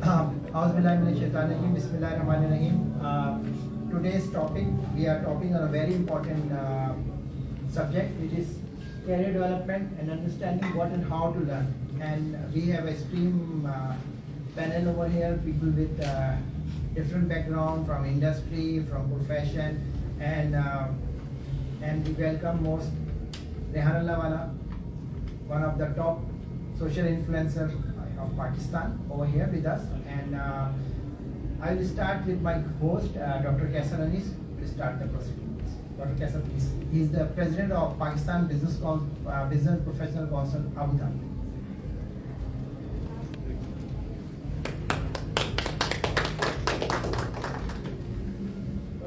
Bismillahirrahmanirrahim. Today's topic, we are talking on a very important subject, which is career development and understanding what and how to learn. And we have a stream panel over here, people with different background from industry, from profession, and we welcome most Rehan Allawala, one of the top social influencers of Pakistan over here with us. And I will start with my host, Dr. Kaisar Anis, to start the proceedings. Dr. Kaisar, please. He is the president of Pakistan Business Professional Council, Abu Dhabi.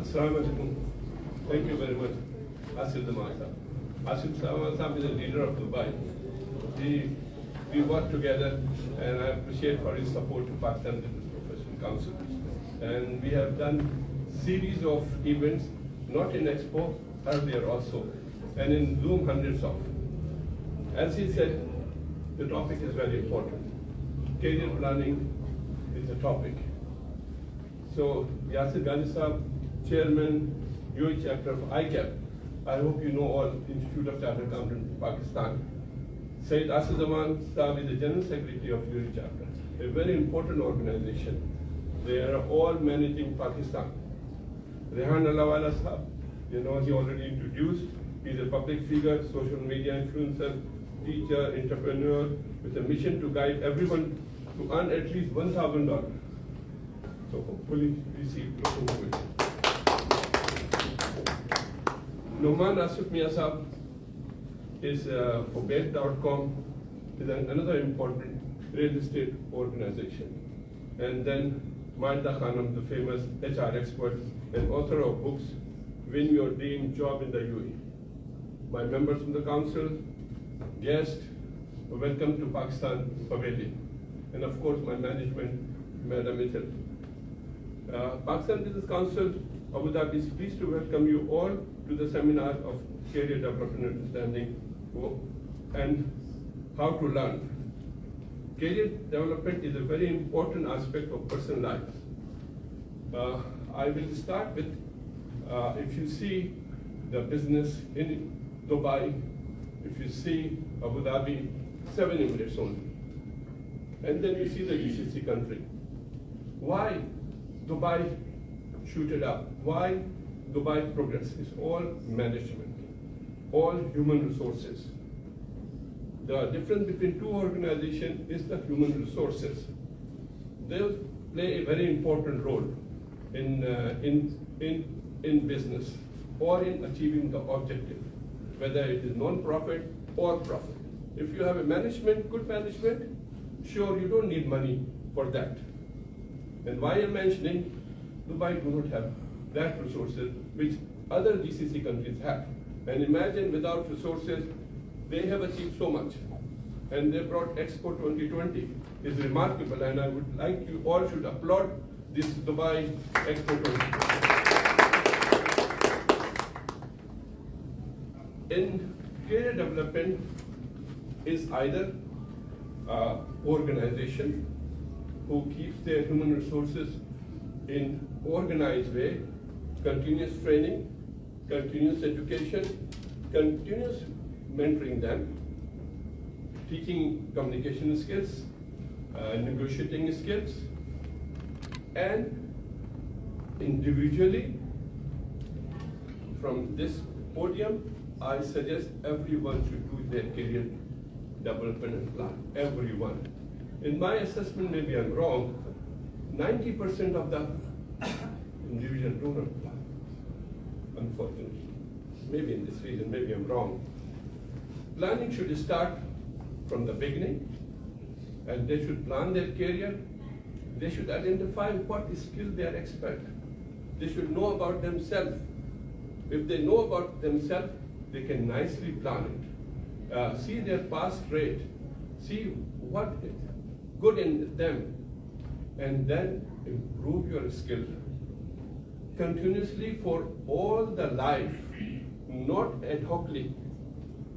Assalamu alaikum. Thank you very much, Asif Zaman Sahab. Asif Zaman Sahab is a leader of Dubai. We work together, and I appreciate for his support to Pakistan Business Professional Council. And we have done series of events, not in Expo, earlier also, and in Zoom hundreds of. As he said, the topic is very important. Career planning is the topic. So Yasir Ghani Sahab, Chairman, UAE chapter of ICAP. I hope you know all, Institute of Chartered Accountants, Pakistan. Sayyid Asif Zaman Sahab is the General Secretary of UAE chapter, a very important organization. They are all managing Pakistan. Rehan Allawala Sahab, you know, he already introduced. He's a public figure, social media influencer, teacher, entrepreneur, with a mission to guide everyone to earn at least $1,000. So hopefully receive looking good. Noman Asif Mia Sahab is for Bed.com, is another important real estate organization. And then Maida Khanam, the famous HR expert and author of books, Win Your Dream Job in the UAE. My members from the council, guests, welcome to Pakistan Pavilion. And of course my management, Madam Ithil. Pakistan Business Council, Abu Dhabi is pleased to welcome you all to the seminar of career development and understanding and how to learn. Career development is a very important aspect of personal life. I will start with, if you see the business in Dubai, if you see Abu Dhabi, 7 Emirates only. And then you see the GCC country. Why Dubai shooted up? Why Dubai progress? Is all management, all human resources. The difference between two organizations is the human resources. They play a very important role in business or in achieving the objective, whether it is non-profit or profit. If you have a management, good management, sure, you don't need money for that. And why I'm mentioning, Dubai do not have that resources which other GCC countries have. And imagine without resources, they have achieved so much. And they brought Expo 2020. It's remarkable, and I would like you all should applaud this Dubai Expo 2020. In career development is either organization who keeps their human resources in organized way, continuous training, continuous education, continuous mentoring them, teaching communication skills, negotiating skills, and individually, from this podium, I suggest everyone should do their career development plan, everyone. In my assessment, maybe I'm wrong, 90% of the individual do not plan, unfortunately. Maybe in this region, maybe I'm wrong. Planning should start from the beginning, and they should plan their career. They should identify what skill they are expert. They should know about themselves. If they know about themselves, they can nicely plan it. See their past rate, see what is good in them, and then improve your skill continuously for all the life, not ad hocly.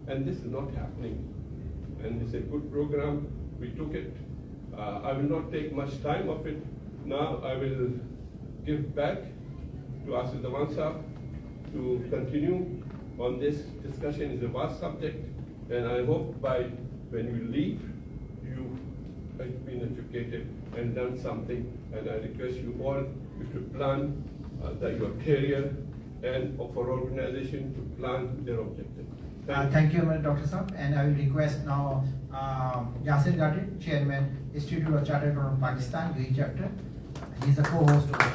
And this is not happening. And it's a good program. We took it I will not take much time of it. Now I will give back to Asif Zaman Sahab to continue on this discussion. Is a vast subject, and I hope by when you leave, you have been educated and done something. And I request you all to plan your career and for organization to plan their objective. Thank you, Dr. Saab, and I will request now Yasir Gadid, Chairman, Institute of Chartered Accountants of Pakistan, UAE chapter. He is a co-host over here.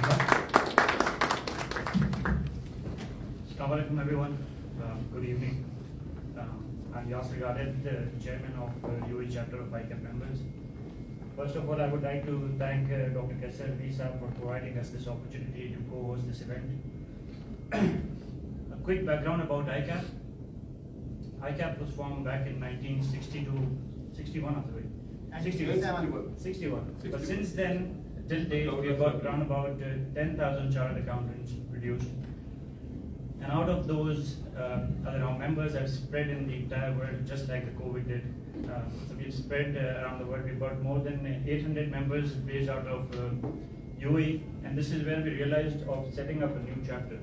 Assalamu alaikum everyone. Good evening. I'm Yasir Gadid, the Chairman of UAE chapter of ICAP members. First of all, I would like to thank Dr. Kaisar Saab for providing us this opportunity to co-host this event. A quick background about ICAP. ICAP was formed back in 61 of the way. 61. But since then, till date, we have got around about 10,000 chartered accountants produced. And out of those, our members have spread in the entire world, just like the COVID did. So we've spread around the world. We've got more than 800 members based out of UAE, and this is where we realized of setting up a new chapter.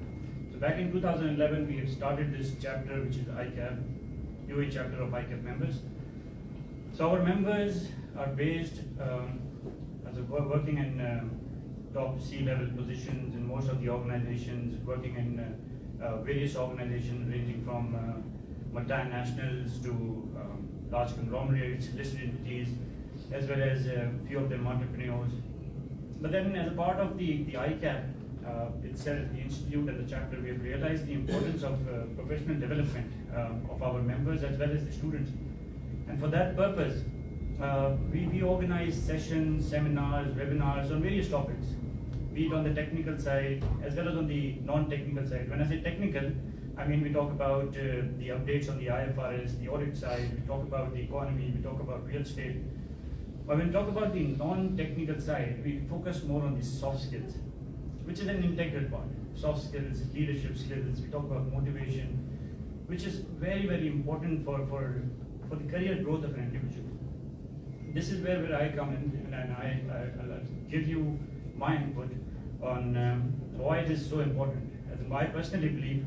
So back in 2011, we have started this chapter, which is ICAP, UAE chapter of ICAP members. So our members are based working in top C-level positions in most of the organizations, working in various organizations ranging from multinationals to large conglomerates, listed entities, as well as a few of them entrepreneurs. But then as a part of the ICAP itself, the institute and the chapter, we have realized the importance of professional development of our members as well as the students. And for that purpose, we organize sessions, seminars, webinars on various topics, be it on the technical side as well as on the non-technical side. When I say technical, I mean we talk about the updates on the IFRS, the audit side, we talk about the economy, we talk about real estate. But when we talk about the non-technical side, we focus more on the soft skills, which is an integral part. Soft skills, leadership skills, we talk about motivation, which is very, very important for the career growth of an individual. This is where I come in, and I'll give you my input on why it is so important. As I personally believe,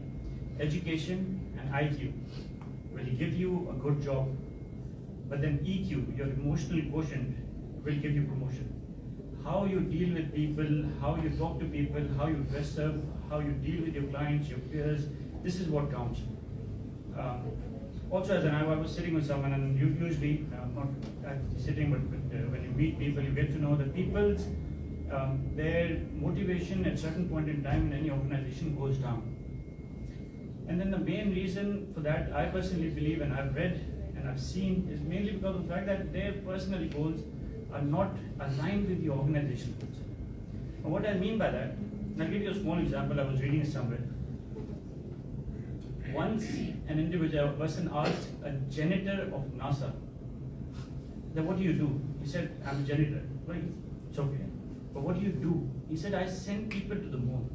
education and IQ will give you a good job, but then EQ, your emotional quotient, will give you promotion. How you deal with people, how you talk to people, how you dress up, how you deal with your clients, your peers, this is what counts. Also, as I was sitting with someone, and usually, not sitting, but when you meet people, you get to know that people's their motivation at certain point in time in any organization goes down. And then the main reason for that, I personally believe, and I've read and I've seen, is mainly because of the fact that their personal goals are not aligned with the organizational goals. And what I mean by that, I'll give you a small example. I was reading it somewhere. Once an individual, a person asked a janitor of NASA, then what do you do? He said, I'm a janitor. Well, it's okay. But what do you do? He said, I send people to the moon.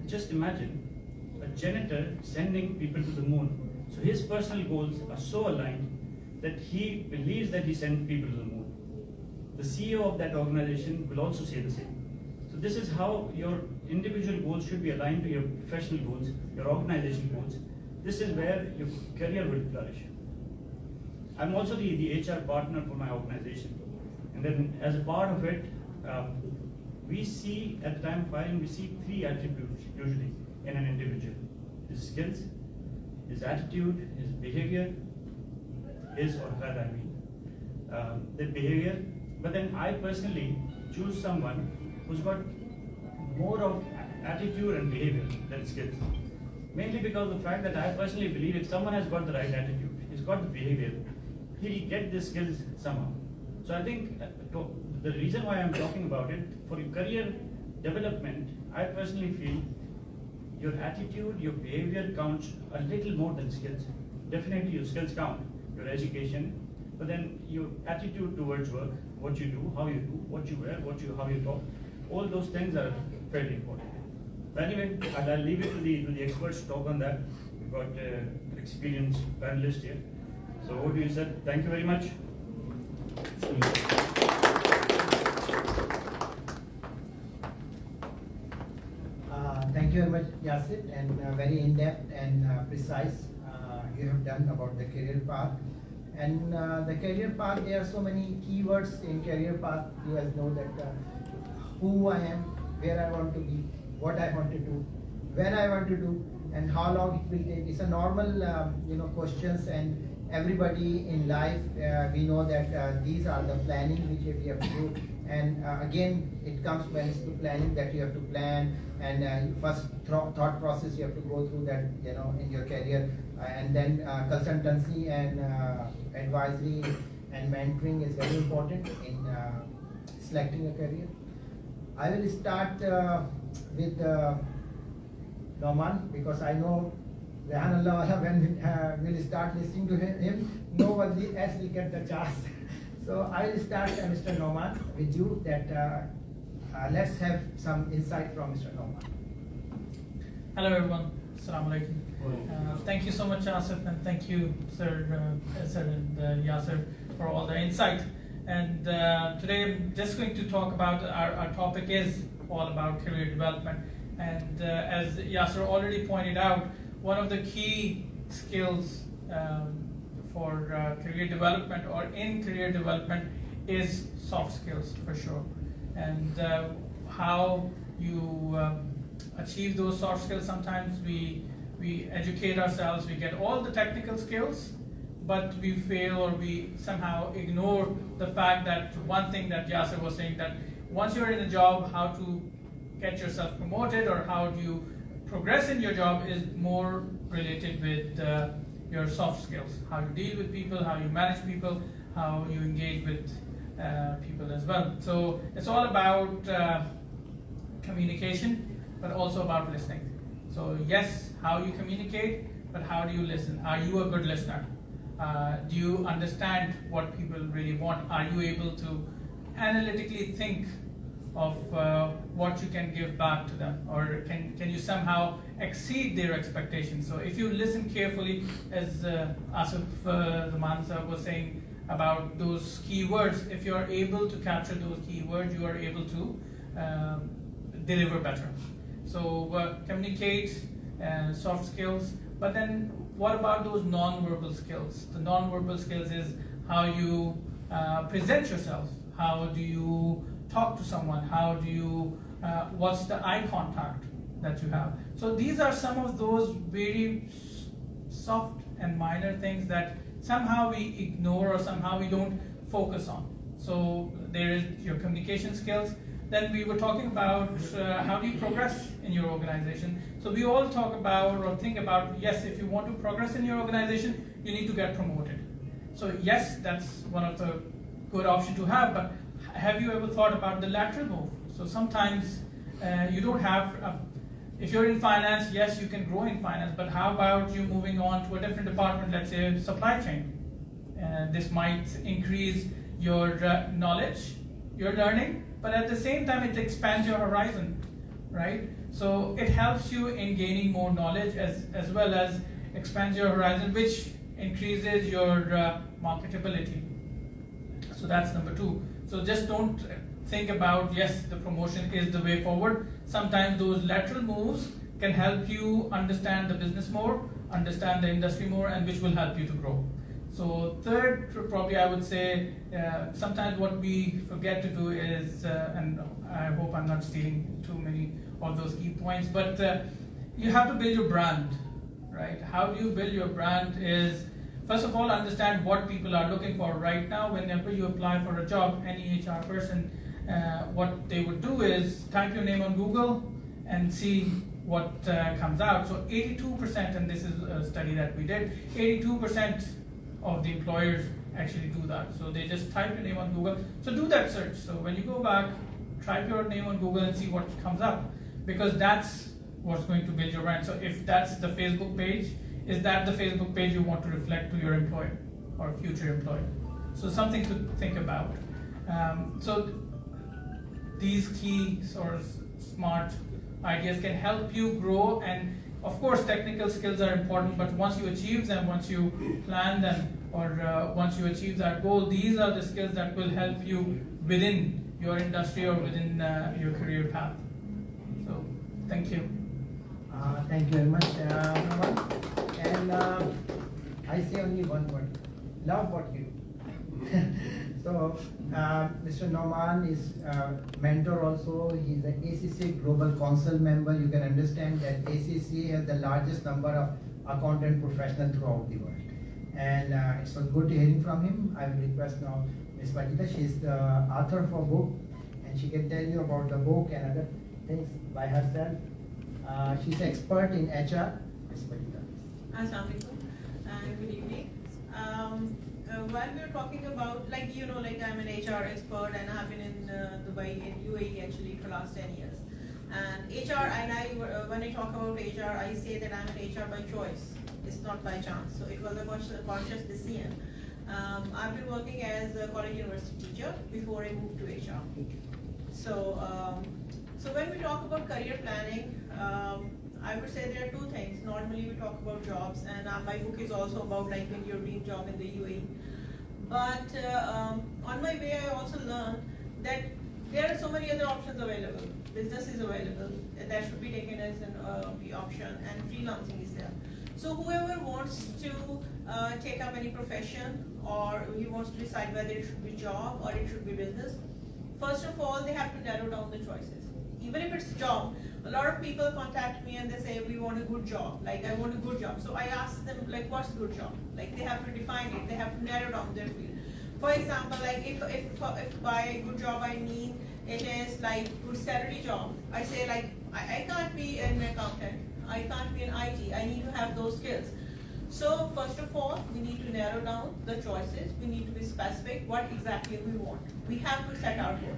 Just imagine a janitor sending people to the moon. So his personal goals are so aligned that he believes that he sent people to the moon. The CEO of that organization will also say the same. So this is how your individual goals should be aligned to your professional goals, your organizational goals. This is where your career will flourish. I'm also the HR partner for my organization. And then as a part of it, we see, at the time of hiring, we see three attributes usually in an individual. His skills, his attitude, his behavior, his or her, the behavior. But then I personally choose someone who's got more of attitude and behavior than skills. Mainly because of the fact that I personally believe if someone has got the right attitude, he's got the behavior, he'll get the skills somehow. So I think the reason why I'm talking about it, for your career development, I personally feel your attitude, your behavior counts a little more than skills. Definitely your skills count, your education, but then your attitude towards work, what you do, how you do, what you wear, how you talk, all those things are fairly important. But anyway, I'll leave it to the experts to talk on that. We've got an experienced panelist here. So over to you, sir. Thank you very much. Thank you very much, Yasir, and very in-depth and precise you have done about the career path. And the career path, there are so many keywords in career path. You guys know that who I am, where I want to be, what I want to do, when I want to do, and how long it will take. It's a normal, questions, and everybody in life, we know that these are the planning which we have to do. And again, it comes when it's to planning that you have to plan, and first thought process you have to go through that, in your career, and then consultancy and advisory and mentoring is very important in selecting a career. I will start with Nauman, because I know Rehan Allah, when we'll start listening to him, nobody else will get the chance. So I will start, Mr. Nauman, with you, that let's have some insight from Mr. Nauman. Hello everyone, Assalamu alaikum. Thank you so much, Asif, and thank you, Sir and Yasir, for all the insight. And today I'm just going to talk about, our topic is all about career development. And as Yasir already pointed out, one of the key skills for career development or in career development is soft skills, for sure. And how you achieve those soft skills, sometimes we educate ourselves, we get all the technical skills, but we fail or we somehow ignore the fact that one thing that Yasir was saying, that once you're in a job, how to get yourself promoted or how do you progress in your job is more related with your soft skills, how you deal with people, how you manage people, how you engage with people as well. So it's all about communication, but also about listening. So yes, how you communicate, but how do you listen? Are you a good listener? Do you understand what people really want? Are you able to analytically think of what you can give back to them, or can you somehow exceed their expectations? So if you listen carefully, as Asif Zaman was saying about those keywords, if you are able to capture those keywords, you are able to deliver better. So communicate, soft skills, but then what about those non-verbal skills? The non-verbal skills is how you present yourself, how do you talk to someone, how do you, what's the eye contact that you have. So these are some of those very soft and minor things that somehow we ignore or somehow we don't focus on. So there is your communication skills. Then we were talking about how do you progress in your organization. So we all talk about or think about, yes, if you want to progress in your organization, you need to get promoted. So yes, that's one of the good options to have, but have you ever thought about the lateral move? So sometimes you don't have, if you're in finance, yes, you can grow in finance, but how about you moving on to a different department, let's say supply chain? This might increase your knowledge, your learning, but at the same time it expands your horizon, right? So it helps you in gaining more knowledge as well as expands your horizon, which increases your marketability. So that's number two. So just don't think about, yes, the promotion is the way forward. Sometimes those lateral moves can help you understand the business more, understand the industry more, and which will help you to grow. So third, probably I would say, sometimes what we forget to do is, and I hope I'm not stealing too many of those key points, but you have to build your brand, right? How do you build your brand is, first of all, understand what people are looking for right now. Whenever you apply for a job, any HR person, what they would do is type your name on Google and see what comes out. So 82%, and this is a study that we did, 82% of the employers actually do that. So they just type your name on Google. So do that search. So when you go back, type your name on Google and see what comes up, because that's what's going to build your brand. So if that's the Facebook page, is that the Facebook page you want to reflect to your employer or future employer? So something to think about. So these key sort of smart ideas can help you grow, and of course technical skills are important, but once you achieve them, once you plan them, or once you achieve that goal, these are the skills that will help you within your industry or within your career path. So thank you. Thank you very much, Naman. And I say only one word: love what you do. So, Mr. Nauman is mentor also. He's an ACCA Global Council member. You can understand that ACCA has the largest number of accountant professionals throughout the world. And it was good hearing from him. I will request now Ms. Vajita. She is the author of a book, and she can tell you about the book and other things by herself. She's an expert in HR. Ms. Vajita. Assalamu alaikum and good evening. While we were talking about, like, you know, like I'm an HR expert and I've been in Dubai, in UAE actually for last 10 years. And HR, when I talk about HR, I say that I'm an HR by choice. It's not by chance. So it was a conscious decision. I've been working as a college university teacher before I moved to HR. So when we talk about career planning, I would say there are two things. Normally we talk about jobs, and my book is also about like when your dream job in the UAE. But on my way, I also learned that there are so many other options available. Business is available, that should be taken as an option, and freelancing is there. So whoever wants to take up any profession, or he wants to decide whether it should be job or it should be business, first of all, they have to narrow down the choices. Even if it's job, a lot of people contact me and they say, we want a good job, like I want a good job. So I ask them, like, what's a good job? Like they have to define it, they have to narrow down their field. For example, like if by a good job I mean it is like good salary job, I say like, I can't be an accountant, I can't be an IT, I need to have those skills. So first of all, we need to narrow down the choices, we need to be specific what exactly we want. We have to set our goal.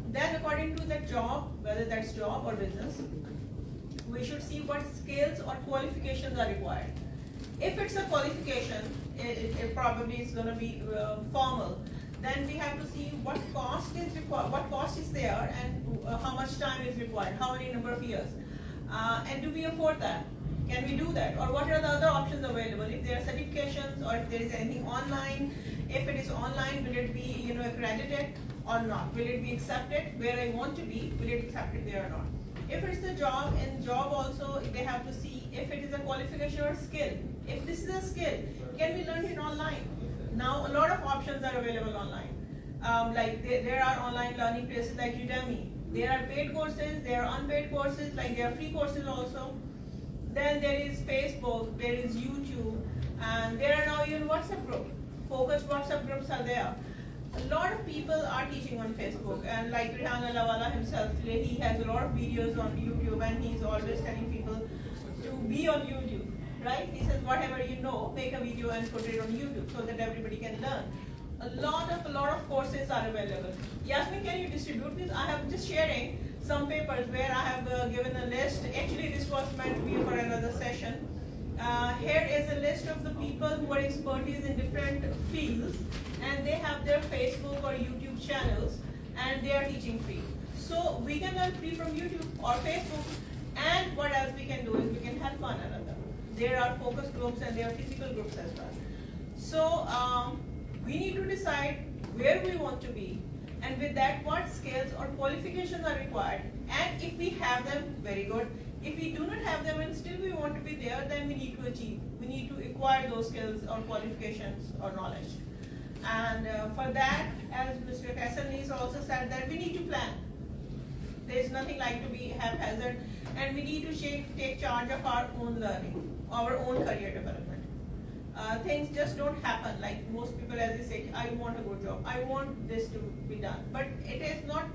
Then according to that job, whether that's job or business, we should see what skills or qualifications are required. If it's a qualification, it probably is going to be formal. Then we have to see what cost is required, what cost is there, and how much time is required, how many number of years, and do we afford that? Can we do that? Or what are the other options available? If there are certifications, or if there is anything online, if it is online, will it be accredited or not? Will it be accepted where I want to be? Will it be accepted there or not? If it's a job, in job also they have to see if it is a qualification or skill. If this is a skill, can we learn it online? Now a lot of options are available online. Like there are online learning places like Udemy. There are paid courses, there are unpaid courses, like there are free courses also. Then there is Facebook, there is YouTube, and there are now even WhatsApp groups. Focused WhatsApp groups are there. A lot of people are teaching on Facebook, and like Rehan Alawala himself, he has a lot of videos on YouTube, and he's always telling people to be on YouTube, right? He says whatever you know, make a video and put it on YouTube so that everybody can learn. A lot of courses are available. Yasmin, can you distribute this? I have just sharing some papers where I have given a list. Actually, this was meant to be for another session. Here is a list of the people who are expertise in different fields, and they have their Facebook or YouTube channels, and they are teaching free. So we can learn free from YouTube or Facebook, and what else we can do is we can help one another. There are focus groups and there are physical groups as well. So we need to decide where we want to be, and with that what skills or qualifications are required, and if we have them, very good. If we do not have them and still we want to be there, then we need to achieve. We need to acquire those skills or qualifications or knowledge. And for that, as Mr. Kassanis also said, that we need to plan. There is nothing like to be haphazard, and we need to take charge of our own learning, our own career development. Things just don't happen. Like most people, as they say, I want a good job, I want this to be done. But it is not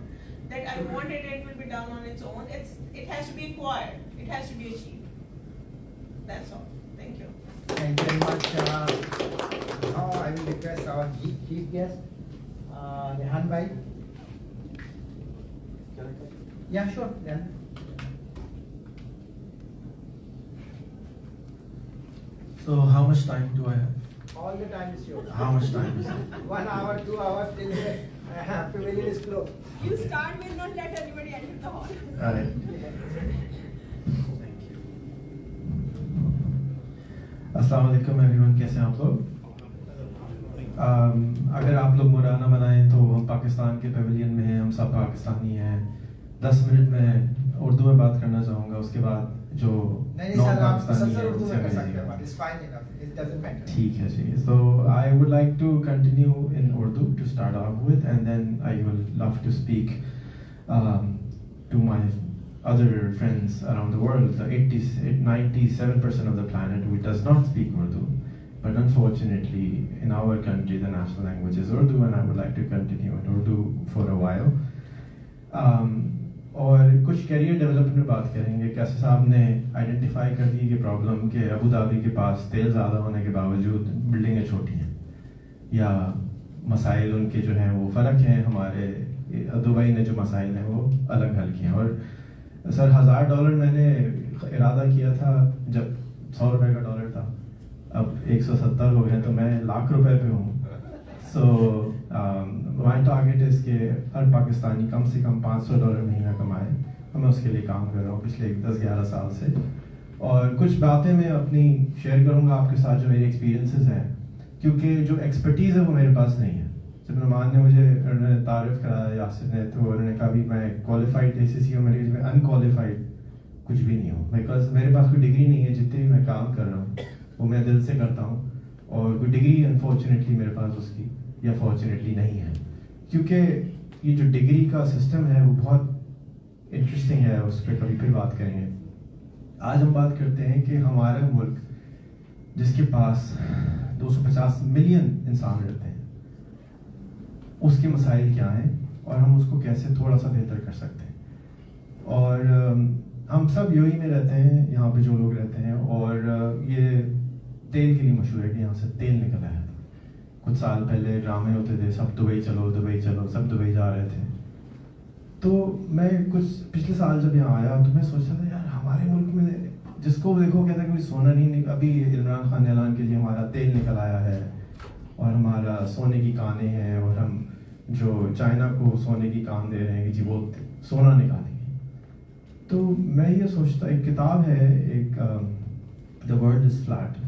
that I want it, it will be done on its own. It has to be acquired. It has to be achieved. That's all. Thank you. Thank you very much. Now I will request our chief guest, Rehan Bhai. Yeah, sure. Rehan. So how much time do I have? All the time is yours. How much time is it? 1 hour, 2 hours till the pavilion is closed. You start with not let anybody enter the hall. Alright. Thank you. अस्सलाम वालेकुम everyone, कैसे हैं आप लोग? अगर आप लोग बुरा ना मनाएं तो हम पाकिस्तान के पवेलियन में हैं, हम सब पाकिस्तानी हैं. 10 मिनट में उर्दू में बात करना चाहूँगा, उसके बाद جو نہیں نان سر آپ پاکستانی مسلسل ہیں اردو ان سے میں کر ہمیں سکتے نہیں ہیں ہوگا. But it's fine enough it doesn't matter. ٹھیک ہے جی. So I would like to continue in Urdu to start off with, and then I will love to speak to my other friends around the world, the 97% of the planet who does not speak Urdu. But unfortunately, in our country, the national language is Urdu, and I would like to continue in Urdu for a while. اور کچھ career development میں بات کریں گے. کیسے صاحب نے identify کر دی کہ پرابلم کہ ابو دھابی کے پاس تیل زیادہ ہونے کے باوجود بلڈنگیں چھوٹی ہیں, یا مسائل ان کے جو ہیں وہ فرق ہیں, ہمارے دبئی نے جو مسائل ہیں وہ الگ حل کیے ہیں. اور سر $1000 میں نے ارادہ کیا تھا جب $100 کا ڈالر تھا, اب 170 ہو گئے تو میں $1,00,000 پہ ہوں. سو مائی ٹارگیٹ از کہ ہر پاکستانی کم سے کم $500 مہینہ کمائے, اور میں اس کے لیے کام کر رہا ہوں پچھلے 10-11 سال سے. اور کچھ باتیں میں اپنی شیئر کروں گا آپ کے ساتھ جو میری ایکسپیرینسز ہیں, کیونکہ جو ایکسپرٹیز ہے وہ میرے پاس نہیں ہے. جب نعمان نے مجھے انہوں نے تعارف کرایا, یاسر نے, تو انہوں نے کہا بھی میں کوالیفائڈ ACC ہوں, میں ان کوالیفائڈ کچھ بھی نہیں ہوں, بیکاز میرے پاس کوئی ڈگری نہیں ہے. جتنے بھی میں کام کر رہا ہوں وہ میں دل سے کرتا ہوں, اور کوئی ڈگری انفارچونیٹلی میرے پاس اس کی یا فارچونیٹلی نہیں ہے. کیونکہ یہ جو ڈگری کا سسٹم ہے وہ بہت انٹرسٹنگ ہے, اس پہ کبھی پھر بات کریں گے. آج ہم بات کرتے ہیں کہ ہمارا ملک جس کے پاس 250 ملین انسان رہتے ہیں, اس کے مسائل کیا ہیں اور ہم اس کو کیسے تھوڑا سا بہتر کر سکتے ہیں. اور ہم سب یو میں رہتے ہیں, یہاں پہ جو لوگ رہتے ہیں, اور یہ تیل کے لیے مشہور ہے کہ یہاں سے تیل نکل آیا تھا. کچھ سال پہلے ڈرامے ہوتے تھے, سب دبئی چلو دبئی چلو, سب دبئی جا رہے تھے. تو میں کچھ پچھلے سال جب یہاں آیا تو میں سوچا تھا یار ہمارے ملک میں جس کو دیکھو کہتا ہے کہ سونا نہیں, ابھی عمران خان نے اعلان کیا جی ہمارا تیل نکل آیا ہے اور ہمارا سونے کی کانیں ہیں, اور ہم جو چائنا کو سونے کی کان دے رہے ہیں کہ جی وہ سونا نکالیں گے. تو میں یہ سوچتا, ایک کتاب ہے ایک دا ورلڈ از فلیٹ,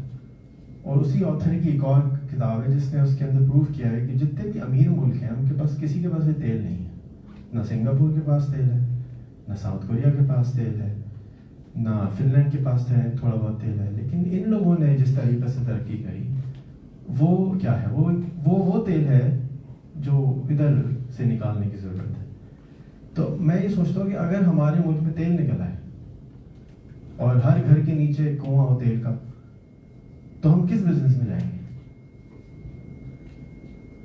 اور اسی آتھر کی ایک اور کتاب ہے جس نے اس کے اندر پروف کیا ہے کہ جتنے بھی امیر ملک ہیں ان کے پاس کسی کے پاس بھی تیل نہیں ہے. نہ سنگاپور کے پاس تیل ہے, نہ ساؤتھ کوریا کے پاس تیل ہے, نہ فن لینڈ کے پاس تھوڑا بہت تیل ہے. لیکن ان لوگوں نے جس طریقے سے ترقی کری وہ کیا ہے, وہ تیل ہے جو ادھر سے نکالنے کی ضرورت ہے. تو میں یہ سوچتا ہوں کہ اگر ہمارے ملک میں تیل نکل آئے اور ہر گھر کے نیچے ایک کنواں ہو تیل کا, تو ہم کس بزنس میں جائیں گے؟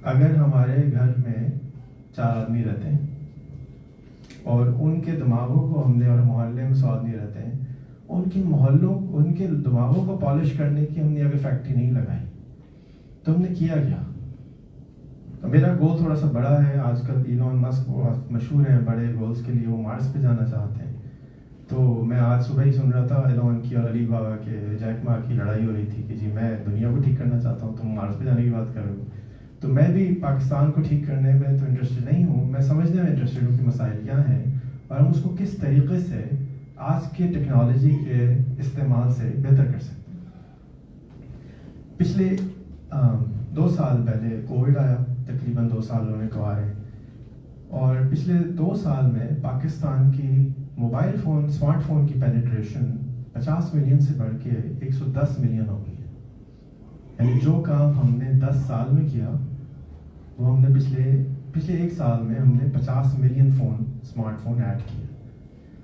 اگر ہمارے گھر میں 4 آدمی رہتے ہیں اور ان کے دماغوں کو ہم نے, اور محلے میں 100 آدمی رہتے ہیں, ان کے دماغوں کو پالش کرنے کی ہم نے اگر فیکٹری نہیں لگائی تو ہم نے کیا کیا؟ میرا گول تھوڑا سا بڑا ہے. آج کل ایلون مسک مشہور ہیں بڑے گولز کے لیے, وہ مارس پہ جانا چاہتے ہیں. تو میں آج صبح ہی سن رہا تھا ایلون کی اور علی بابا کے جیک ما کی لڑائی ہو رہی تھی کہ جی میں دنیا کو ٹھیک کرنا چاہتا ہوں, تم مارس پہ جانے کی بات کر رہے ہو. تو میں بھی پاکستان کو ٹھیک کرنے میں تو انٹرسٹڈ نہیں ہوں, میں سمجھنے میں انٹرسٹڈ ہوں کہ مسائل کیا ہیں اور ہم اس کو کس طریقے سے آج کے ٹیکنالوجی کے استعمال سے بہتر کر سکتے ہیں. پچھلے 2 سال پہلے کووڈ آیا, تقریباً 2 سال ہونے کو آ رہے ہیں, اور پچھلے 2 سال میں پاکستان کی موبائل فون اسمارٹ فون کی پینیٹریشن 50 ملین سے بڑھ کے 110 ملین ہو گئی ہے. یعنی جو کام ہم نے 10 سال میں کیا وہ ہم نے پچھلے 1 سال میں ہم نے 50 million phone smart phone add کیے.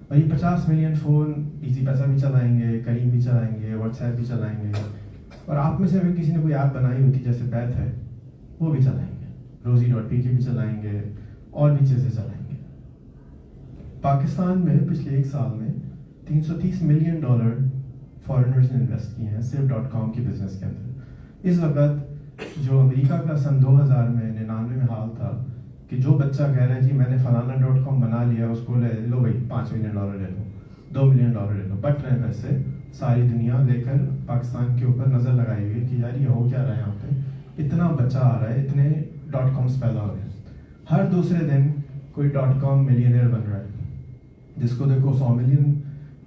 اور یہ 50 ملین فون ایزی پیسہ بھی چلائیں گے, کریم بھی چلائیں گے, واٹس ایپ بھی چلائیں گے, اور آپ میں سے اگر کسی نے کوئی ایپ بنائی ہوتی جیسے بیت ہے وہ بھی چلائیں گے, روزی.pk بھی چلائیں گے, اور بھی چیزیں چلائیں گے. پاکستان میں پچھلے 1 سال میں $330 ملین فارنرز نے انویسٹ کیے ہیں صرف .com کی بزنس کے اندر. اس وقت جو امریکہ کا سن 2099 میں حال تھا کہ جو بچہ کہہ رہا ہے جی میں نے فلانا .com بنا لیا, اس کو لے لو بھائی $5 ملین لے لو, $2 ملین لے لو, بٹ رہے پیسے ساری دنیا لے کر پاکستان کے اوپر نظر لگائی ہوئی کہ یار یہ ہو کیا رہا ہے, یہاں پہ اتنا بچہ آ رہا ہے, اتنے .coms پیدا ہو رہے ہیں. ہر دوسرے دن کوئی .com ملینئر بن رہا ہے, جس کو دیکھو 100 ملین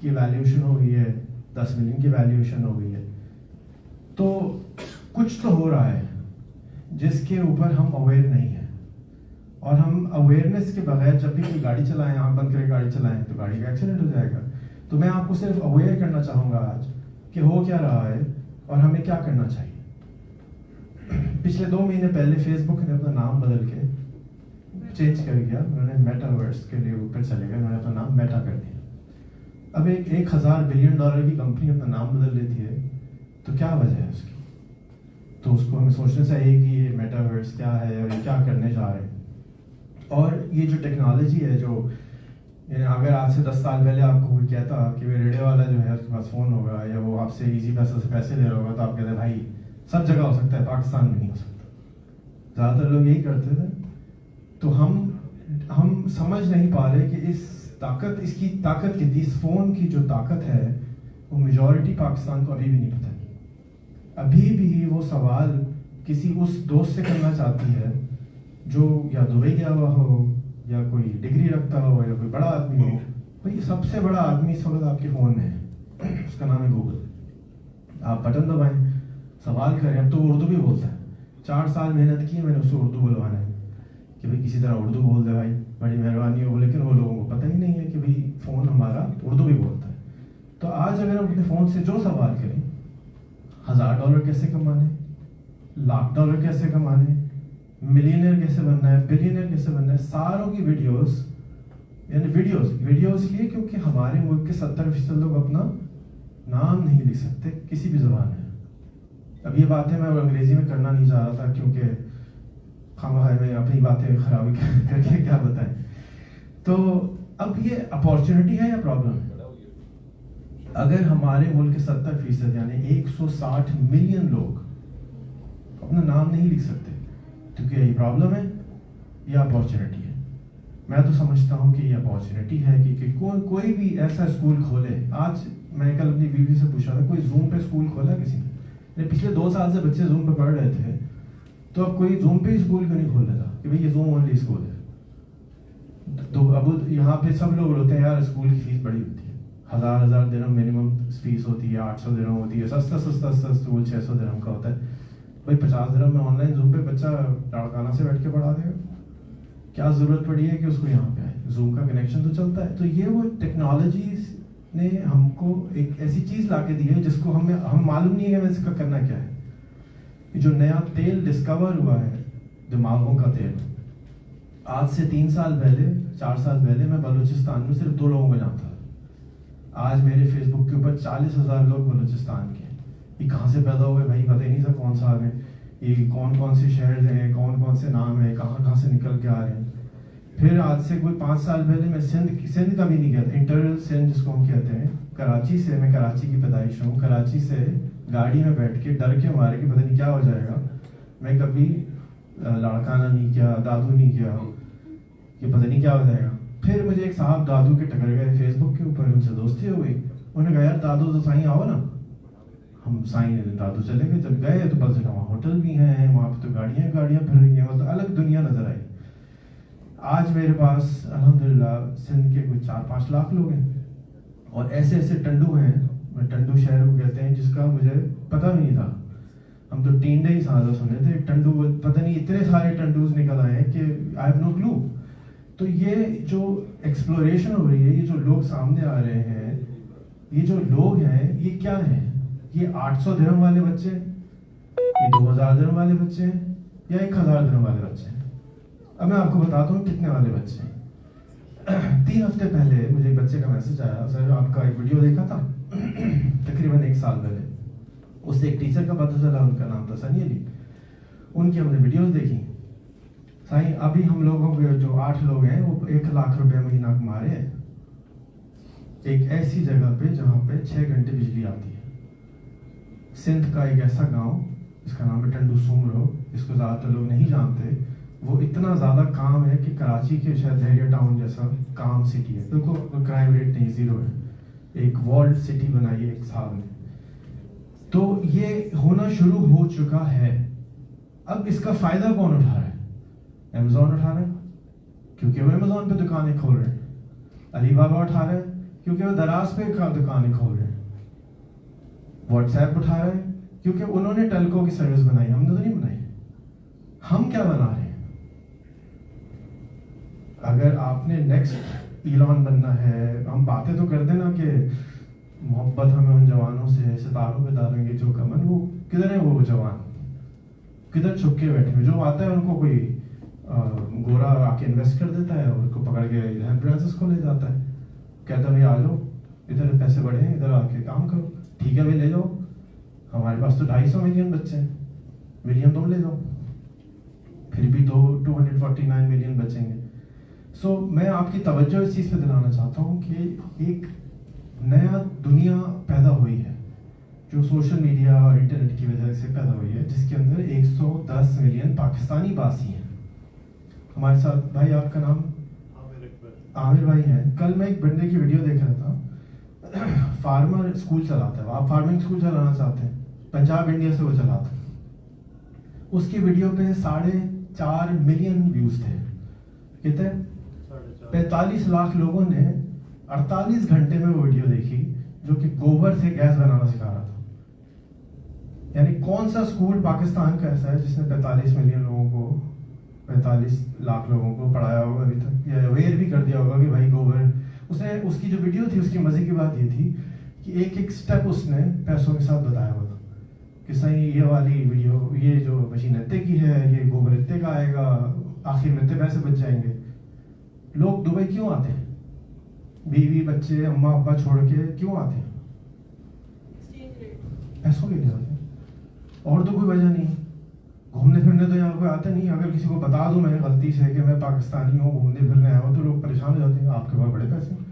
کی ویلیوشن ہو گئی ہے, 10 ملین کی ویلیوشن ہو گئی ہے. تو کچھ تو ہو رہا ہے جس کے اوپر ہم اویئر نہیں ہیں, اور ہم اویئرنیس کے بغیر جب بھی کوئی گاڑی چلائیں, آنکھ بند کر کے گاڑی چلائیں تو گاڑی کا ایکسیڈنٹ ہو جائے گا. تو میں آپ کو صرف اویئر کرنا چاہوں گا آج کہ ہو کیا رہا ہے اور ہمیں کیا کرنا چاہیے. پچھلے 2 مہینے پہلے فیس بک نے اپنا نام بدل کے چینج کر گیا, انہوں نے میٹاورس کے لیے اوپر چلے گئے, انہوں نے اپنا نام میٹا کر دیا. اب ایک $1000 بلین کی کمپنی اپنا نام بدل لیتی ہے تو کیا وجہ ہے اس کی؟ تو اس کو ہمیں سوچنا چاہیے کہ یہ میٹاورس کیا ہے اور یہ کیا کرنے جا رہے ہیں. اور یہ جو ٹیکنالوجی ہے, جو یعنی اگر آج سے 10 سال پہلے آپ کو کوئی کہتا کہ وہ ریڈیو والا جو ہے اس کے پاس فون ہوگا یا وہ آپ سے ایزی پیسے سے پیسے لے رہا ہوگا, تو آپ کہتے ہیں بھائی سب جگہ ہو سکتا ہے, پاکستان میں نہیں ہو سکتا. زیادہ تر لوگ یہی کرتے تھے. تو ہم سمجھ نہیں پا رہے کہ اس کی طاقت کتنی, اس فون کی جو طاقت ہے وہ میجورٹی پاکستان کو ابھی بھی نہیں پتہ. ابھی بھی وہ سوال کسی اس دوست سے کرنا چاہتی ہے جو یا دبئی گیا ہوا ہو یا کوئی ڈگری رکھتا ہو یا کوئی بڑا آدمی ہو. بھائی سب سے بڑا آدمی اس وقت آپ کے فون میں ہے, اس کا نام ہے گوگل. آپ بٹن دبائیں, سوال کریں. اب تو اردو بھی بولتا ہے. 4 سال محنت کی میں نے اس کو اردو بلوانا ہے کہ بھائی کسی طرح اردو بول دے بھائی, بڑی مہربانی ہو. لیکن وہ لوگوں کو پتہ ہی نہیں ہے کہ بھائی فون ہمارا اردو بھی بولتا ہے. تو آج اگر ہم اپنے فون سے جو سوال کریں, $1000 کیسے کمانے, $1,00,000 کیسے کمانے, ملینئر کیسے بننا ہے, بلینئر کیسے بننا ہے, ساروں کی ویڈیوز, یعنی ویڈیوز اس لیے کیونکہ ہمارے ملک کے 70% لوگ اپنا نام نہیں لکھ سکتے کسی بھی زبان میں. اب یہ باتیں میں انگریزی میں کرنا نہیں چاہ رہا تھا کیونکہ خواہ میں اپنی باتیں خرابی کر کے کیا بتائیں. تو اب یہ اپارچونیٹی ہے یا پرابلم ہے؟ اگر ہمارے ملک کے 70% یعنی 160 ملین لوگ اپنا نام نہیں لکھ سکتے تو کیا یہ پرابلم ہے یا اپارچونیٹی ہے؟ میں تو سمجھتا ہوں کہ یہ اپارچونیٹی ہے کہ کوئی بھی ایسا اسکول کھولے. آج میں کل اپنی بیوی سے پوچھا تھا, کوئی زوم پہ اسکول کھولا کسی نے؟ پچھلے 2 سال سے بچے زوم پہ پڑھ رہے تھے, تو اب کوئی زوم پہ اسکول کیوں نہیں کھول لیتا کہ بھائی یہ زوم اونلی اسکول ہے؟ تو اب یہاں پہ سب لوگ بولتے ہیں یار اسکول کی فیس بڑی ہوتی ہے, 1000 درہم منیمم فیس ہوتی ہے, 800 درہم ہوتی ہے, سستا اسکول 600 درہم کا ہوتا ہے. بھائی 50 درہم میں آن لائن زوم پہ بچہ لاڑکانہ سے بیٹھ کے پڑھا دے گا. کیا ضرورت پڑی ہے کہ اس کو یہاں پہ آئے؟ زوم کا کنیکشن تو چلتا ہے. تو یہ وہ ٹیکنالوجیز نے ہم کو ایک ایسی چیز لا کے دی ہے جس کو ہم معلوم نہیں ہے کہ اس کا کرنا کیا ہے. جو نیا تیل ڈسکور ہوا ہے, دماغوں کا تیل, آج سے 3 سال پہلے 4 سال پہلے میں بلوچستان میں صرف 2 لوگوں کو جانتا تھا. آج میرے فیس بک کے اوپر 40,000 لوگ بلوچستان کے. یہ کہاں سے پیدا ہوئے بھائی پتہ ہی نہیں تھا کون سا ہے, یہ کون سے شہر ہیں, کون سے نام ہیں, کہاں سے نکل کے آ رہے ہیں. پھر آج سے کوئی 5 سال پہلے میں سندھ کا بھی نہیں گیا تھا, انٹرنل سندھ جس کو ہم کہتے ہیں. کراچی سے, میں کراچی کی پیدائش ہوں, کراچی سے گاڑی میں بیٹھ کے ڈر کے مارے کہ پتہ نہیں کیا ہو جائے گا. میں کبھی لاڑکانہ نہیں کیا, دادو نہیں کیا, کہ پتہ نہیں کیا ہو جائے گا. پھر مجھے ایک صاحب دادو کے ٹکر گئے فیس بک کے اوپر, ان سے دوستی ہو گئی. انہوں نے کہا یار دادو تو سائیں آؤ نا. ہم سائیں دادو چلے گئے. جب گئے تو بس وہاں ہوٹل بھی ہیں, وہاں پہ تو گاڑیاں پھر رہی ہیں, مطلب الگ دنیا نظر آئی. آج میرے پاس الحمدللہ سندھ کے کوئی 4-5 لاکھ لوگ ہیں, اور ایسے ٹنڈو ہیں, ٹنڈو شہر کو کہتے ہیں, جس کا مجھے پتہ بھی نہیں تھا. ہم تو ٹینڈے ہی سادہ سنے تھے, ٹنڈو پتہ نہیں اتنے سارے ٹنڈوز نکل آئے ہیں کہ آئی ہیو نو کلو. تو یہ جو ایکسپلوریشن ہو رہی ہے, یہ جو لوگ سامنے آ رہے ہیں, یہ جو لوگ ہیں یہ کیا ہیں؟ یہ 800 درہم والے بچے, یہ 2000 درہم والے بچے ہیں, یا 1000 درہم والے بچے ہیں؟ اب میں آپ کو بتاتا ہوں کتنے والے بچے ہیں. 3 ہفتے پہلے مجھے ایک بچے کا میسج آیا, سر آپ کا ایک ویڈیو دیکھا تھا تقریباً 1 سال پہلے. اس سے ایک ٹیچر کا پتہ چلا, ان کا نام تھا سنی علی. ان کی ہم نے ویڈیوز دیکھی. سائیں ابھی ہم لوگوں کے جو 8 لوگ ہیں وہ 1 لاکھ روپے مہینہ کما رہے ہیں, ایک ایسی جگہ پہ جہاں پہ 6 گھنٹے بجلی آتی ہے. سندھ کا ایک ایسا گاؤں جس کا نام ہے ٹنڈو سومرو, اس کو زیادہ تر لوگ نہیں جانتے. وہ اتنا زیادہ کام ہے کہ کراچی کے شاید دہریہ ٹاؤن جیسا کام سٹی ہے. دیکھو کرائم ریٹ نہیں, 0 ہے. ایک والڈ سٹی بنائی ہے 1 سال میں. تو یہ ہونا شروع ہو چکا ہے. اب اس کا فائدہ کون اٹھا رہا ہے؟ امیزون اٹھا رہے ہیں کیونکہ وہ امیزون پہ دکانیں کھول رہے ہیں. علی بابا اٹھا رہے ہیں کیونکہ وہ دراز پہ دکانیں کھول رہے ہیں. واٹس ایپ اٹھا رہے ہیں کیونکہ انہوں نے ٹیلکو کی سروس بنائی, ہم نے تو نہیں بنائی. ہم کیا بنا رہے ہیں؟ اگر آپ نے نیکسٹ ایلان بننا ہے، ہم باتیں تو کرتے نا کہ محبت ہمیں ان جوانوں سے ستاروں پہ ڈالیں گے جو کمن، وہ کدھر ہیں وہ جوان؟ کدھر چھپ کے بیٹھے ہیں؟ جو آتا ہے ان کو کوئی گورا آ کے انویسٹ کر دیتا ہے اور ان کو پکڑ کے سین فرانسسکو لے جاتا ہے، کہتا ہے بھائی آ جاؤ ادھر پیسے بڑھے ہیں، ادھر آ کے کام کرو، ٹھیک ہے بھائی لے جاؤ، ہمارے پاس تو 250 ملین بچے ہیں، ملین تم لے جاؤ، پھر بھی 249 ملین بچیں گے. سو میں آپ کی توجہ اس چیز پہ دلانا چاہتا ہوں کہ ایک نیا دنیا پیدا ہوئی ہے جو سوشل میڈیا اور انٹرنیٹ کی وجہ سے پیدا ہوئی ہے، جس کے اندر 110 ملین پاکستانی باسی ہیں. ہمارے ساتھ بھائی آپ کا نام عامر بھائی ہیں. کل میں ایک بندے کی ویڈیو دیکھ رہا تھا، فارمر اسکول چلاتا ہے، آپ فارمنگ اسکول چلانا چاہتے ہیں، پنجاب انڈیا سے وہ چلاتا ہے. اس کی ویڈیو پہ 4.5 ملین ویوز تھے. کتنے؟ 45 لاکھ لوگوں نے 48 گھنٹے میں وہ ویڈیو دیکھی جو کہ گوبر سے گیس بنانا سکھا رہا تھا. یعنی کون سا اسکول پاکستان کا ایسا ہے جس نے 45 ملین لوگوں کو، 45 لاکھ لوگوں کو پڑھایا ہوگا ابھی تک، یا اویئر بھی کر دیا ہوگا کہ بھائی گوبر. اس کی جو ویڈیو تھی اس کی مزے کی بات یہ تھی کہ ایک ایک سٹیپ اس نے پیسوں کے ساتھ بتایا ہوا تھا کہ صحیح یہ والی ویڈیو، یہ جو مشین اتنے کی ہے، یہ گوبر اتنے کا آئے گا، آخر میں اتنے پیسے بچ جائیں گے. لوگ دبئی کیوں آتے ہیں؟ بیوی بچے اماں ابا چھوڑ کے کیوں آتے ہیں؟ پیسوں کے لیے آتے ہیں، اور تو کوئی وجہ نہیں. گھومنے پھرنے تو یہاں کوئی آتا نہیں. اگر کسی کو بتا دوں میں غلطی سے کہ میں پاکستانی ہوں، گھومنے پھرنے آیا ہوں، تو لوگ پریشان ہو جاتے ہیں، آپ کے پاس بڑے پیسے ہیں.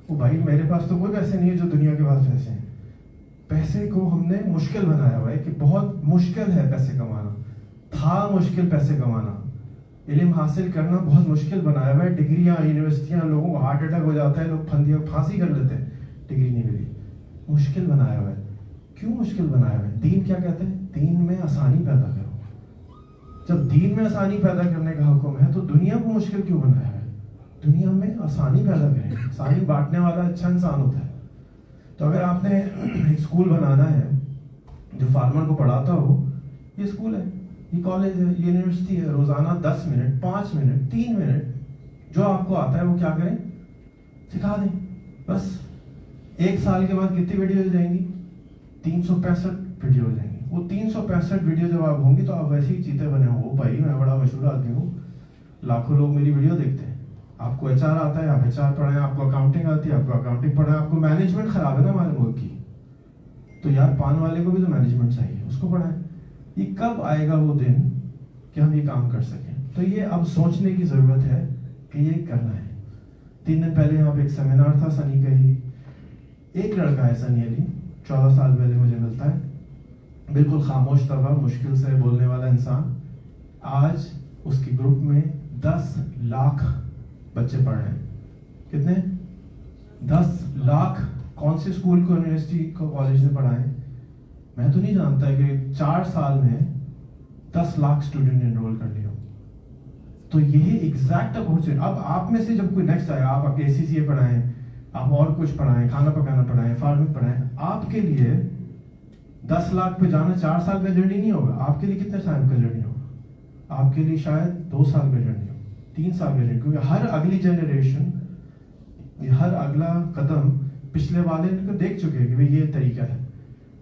وہ بھائی میرے پاس تو کوئی پیسے نہیں ہے جو دنیا کے پاس پیسے ہیں. پیسے کو ہم نے مشکل بنایا ہوا ہے کہ بہت مشکل ہے پیسے کمانا، تھا مشکل پیسے کمانا، علم حاصل کرنا بہت مشکل بنایا ہوا ہے. ڈگریاں، یونیورسٹیاں، لوگوں کو ہارٹ اٹیک ہو جاتا ہے، لوگ پھانسی کر لیتے ہیں، ڈگری نہیں ملی. مشکل بنایا ہوا ہے. کیوں مشکل بنایا ہوا ہے؟ دین کیا کہتے ہیں؟ دین میں آسانی پیدا کرو. جب دین میں آسانی پیدا کرنے کا حکم ہے تو دنیا کو مشکل کیوں بنایا ہے؟ دنیا میں آسانی پیدا کریں. آسانی بانٹنے والا اچھا انسان ہوتا ہے. تو اگر آپ نے ایک اسکول بنانا ہے جو فارمر کو پڑھاتا ہو، یہ اسکول ہے، یہ کالج ہے، یہ یونیورسٹی ہے، روزانہ 10 منٹ، 5 منٹ، 3 منٹ جو آپ کو آتا ہے وہ کیا کریں؟ سکھا دیں. بس 1 سال کے بعد کتنی ویڈیو ہو جائیں گی؟ 365 ویڈیو ہو جائیں گی. وہ 365 ویڈیو جب آپ ہوں گی تو آپ ویسے ہی چیتے بنے ہو، بھائی میں بڑا مشہور آدمی ہوں، لاکھوں لوگ میری ویڈیو دیکھتے ہیں. آپ کو HR آتا ہے، آپ HR پڑھائیں، آپ کو اکاؤنٹنگ آتی ہے، آپ کو اکاؤنٹنگ پڑھائیں. آپ کو مینجمنٹ خراب ہے نا ہمارے ملک کی، تو یار پان والے کو بھی تو مینجمنٹ چاہیے، اس کو پڑھائیں. یہ کب آئے گا وہ دن کہ ہم یہ کام کر سکیں؟ تو یہ اب سوچنے کی ضرورت ہے کہ یہ کرنا ہے. 3 دن پہلے یہاں پہ ایک سیمینار تھا سنی کا ہی. ایک لڑکا ہے سنی علی، 14 سال پہلے مجھے ملتا ہے، بالکل خاموش طبع، مشکل سے بولنے والا انسان. آج اس کے گروپ میں 10 لاکھ بچے پڑھ رہے ہیں. کتنے؟ 10 لاکھ. کون سے اسکول کو، یونیورسٹی کو، کالج میں پڑھائیں؟ میں تو نہیں جانتا کہ 4 سال میں 10 لاکھ اسٹوڈنٹ انرول کر لیا. تو یہی ایگزیکٹ اپورچونٹی. اب آپ میں سے جب کوئی نیکسٹ آئے، آپ ACCA پڑھائیں، آپ اور کچھ پڑھائیں، کھانا پکانا پڑھائیں، فارمنگ پڑھائیں، آپ کے لیے 10 لاکھ پہ جانا 4 سال کا جرنی نہیں ہوگا. آپ کے لیے کتنے ٹائم کا جرنی ہوگا؟ آپ کے لیے شاید 2 سال کا جرنی ہو، 3 سال کا جرنی. کیونکہ ہر اگلی جنریشن، ہر اگلا قدم پچھلے والے کو دیکھ چکے ہیں کہ بھئی یہ طریقہ ہے.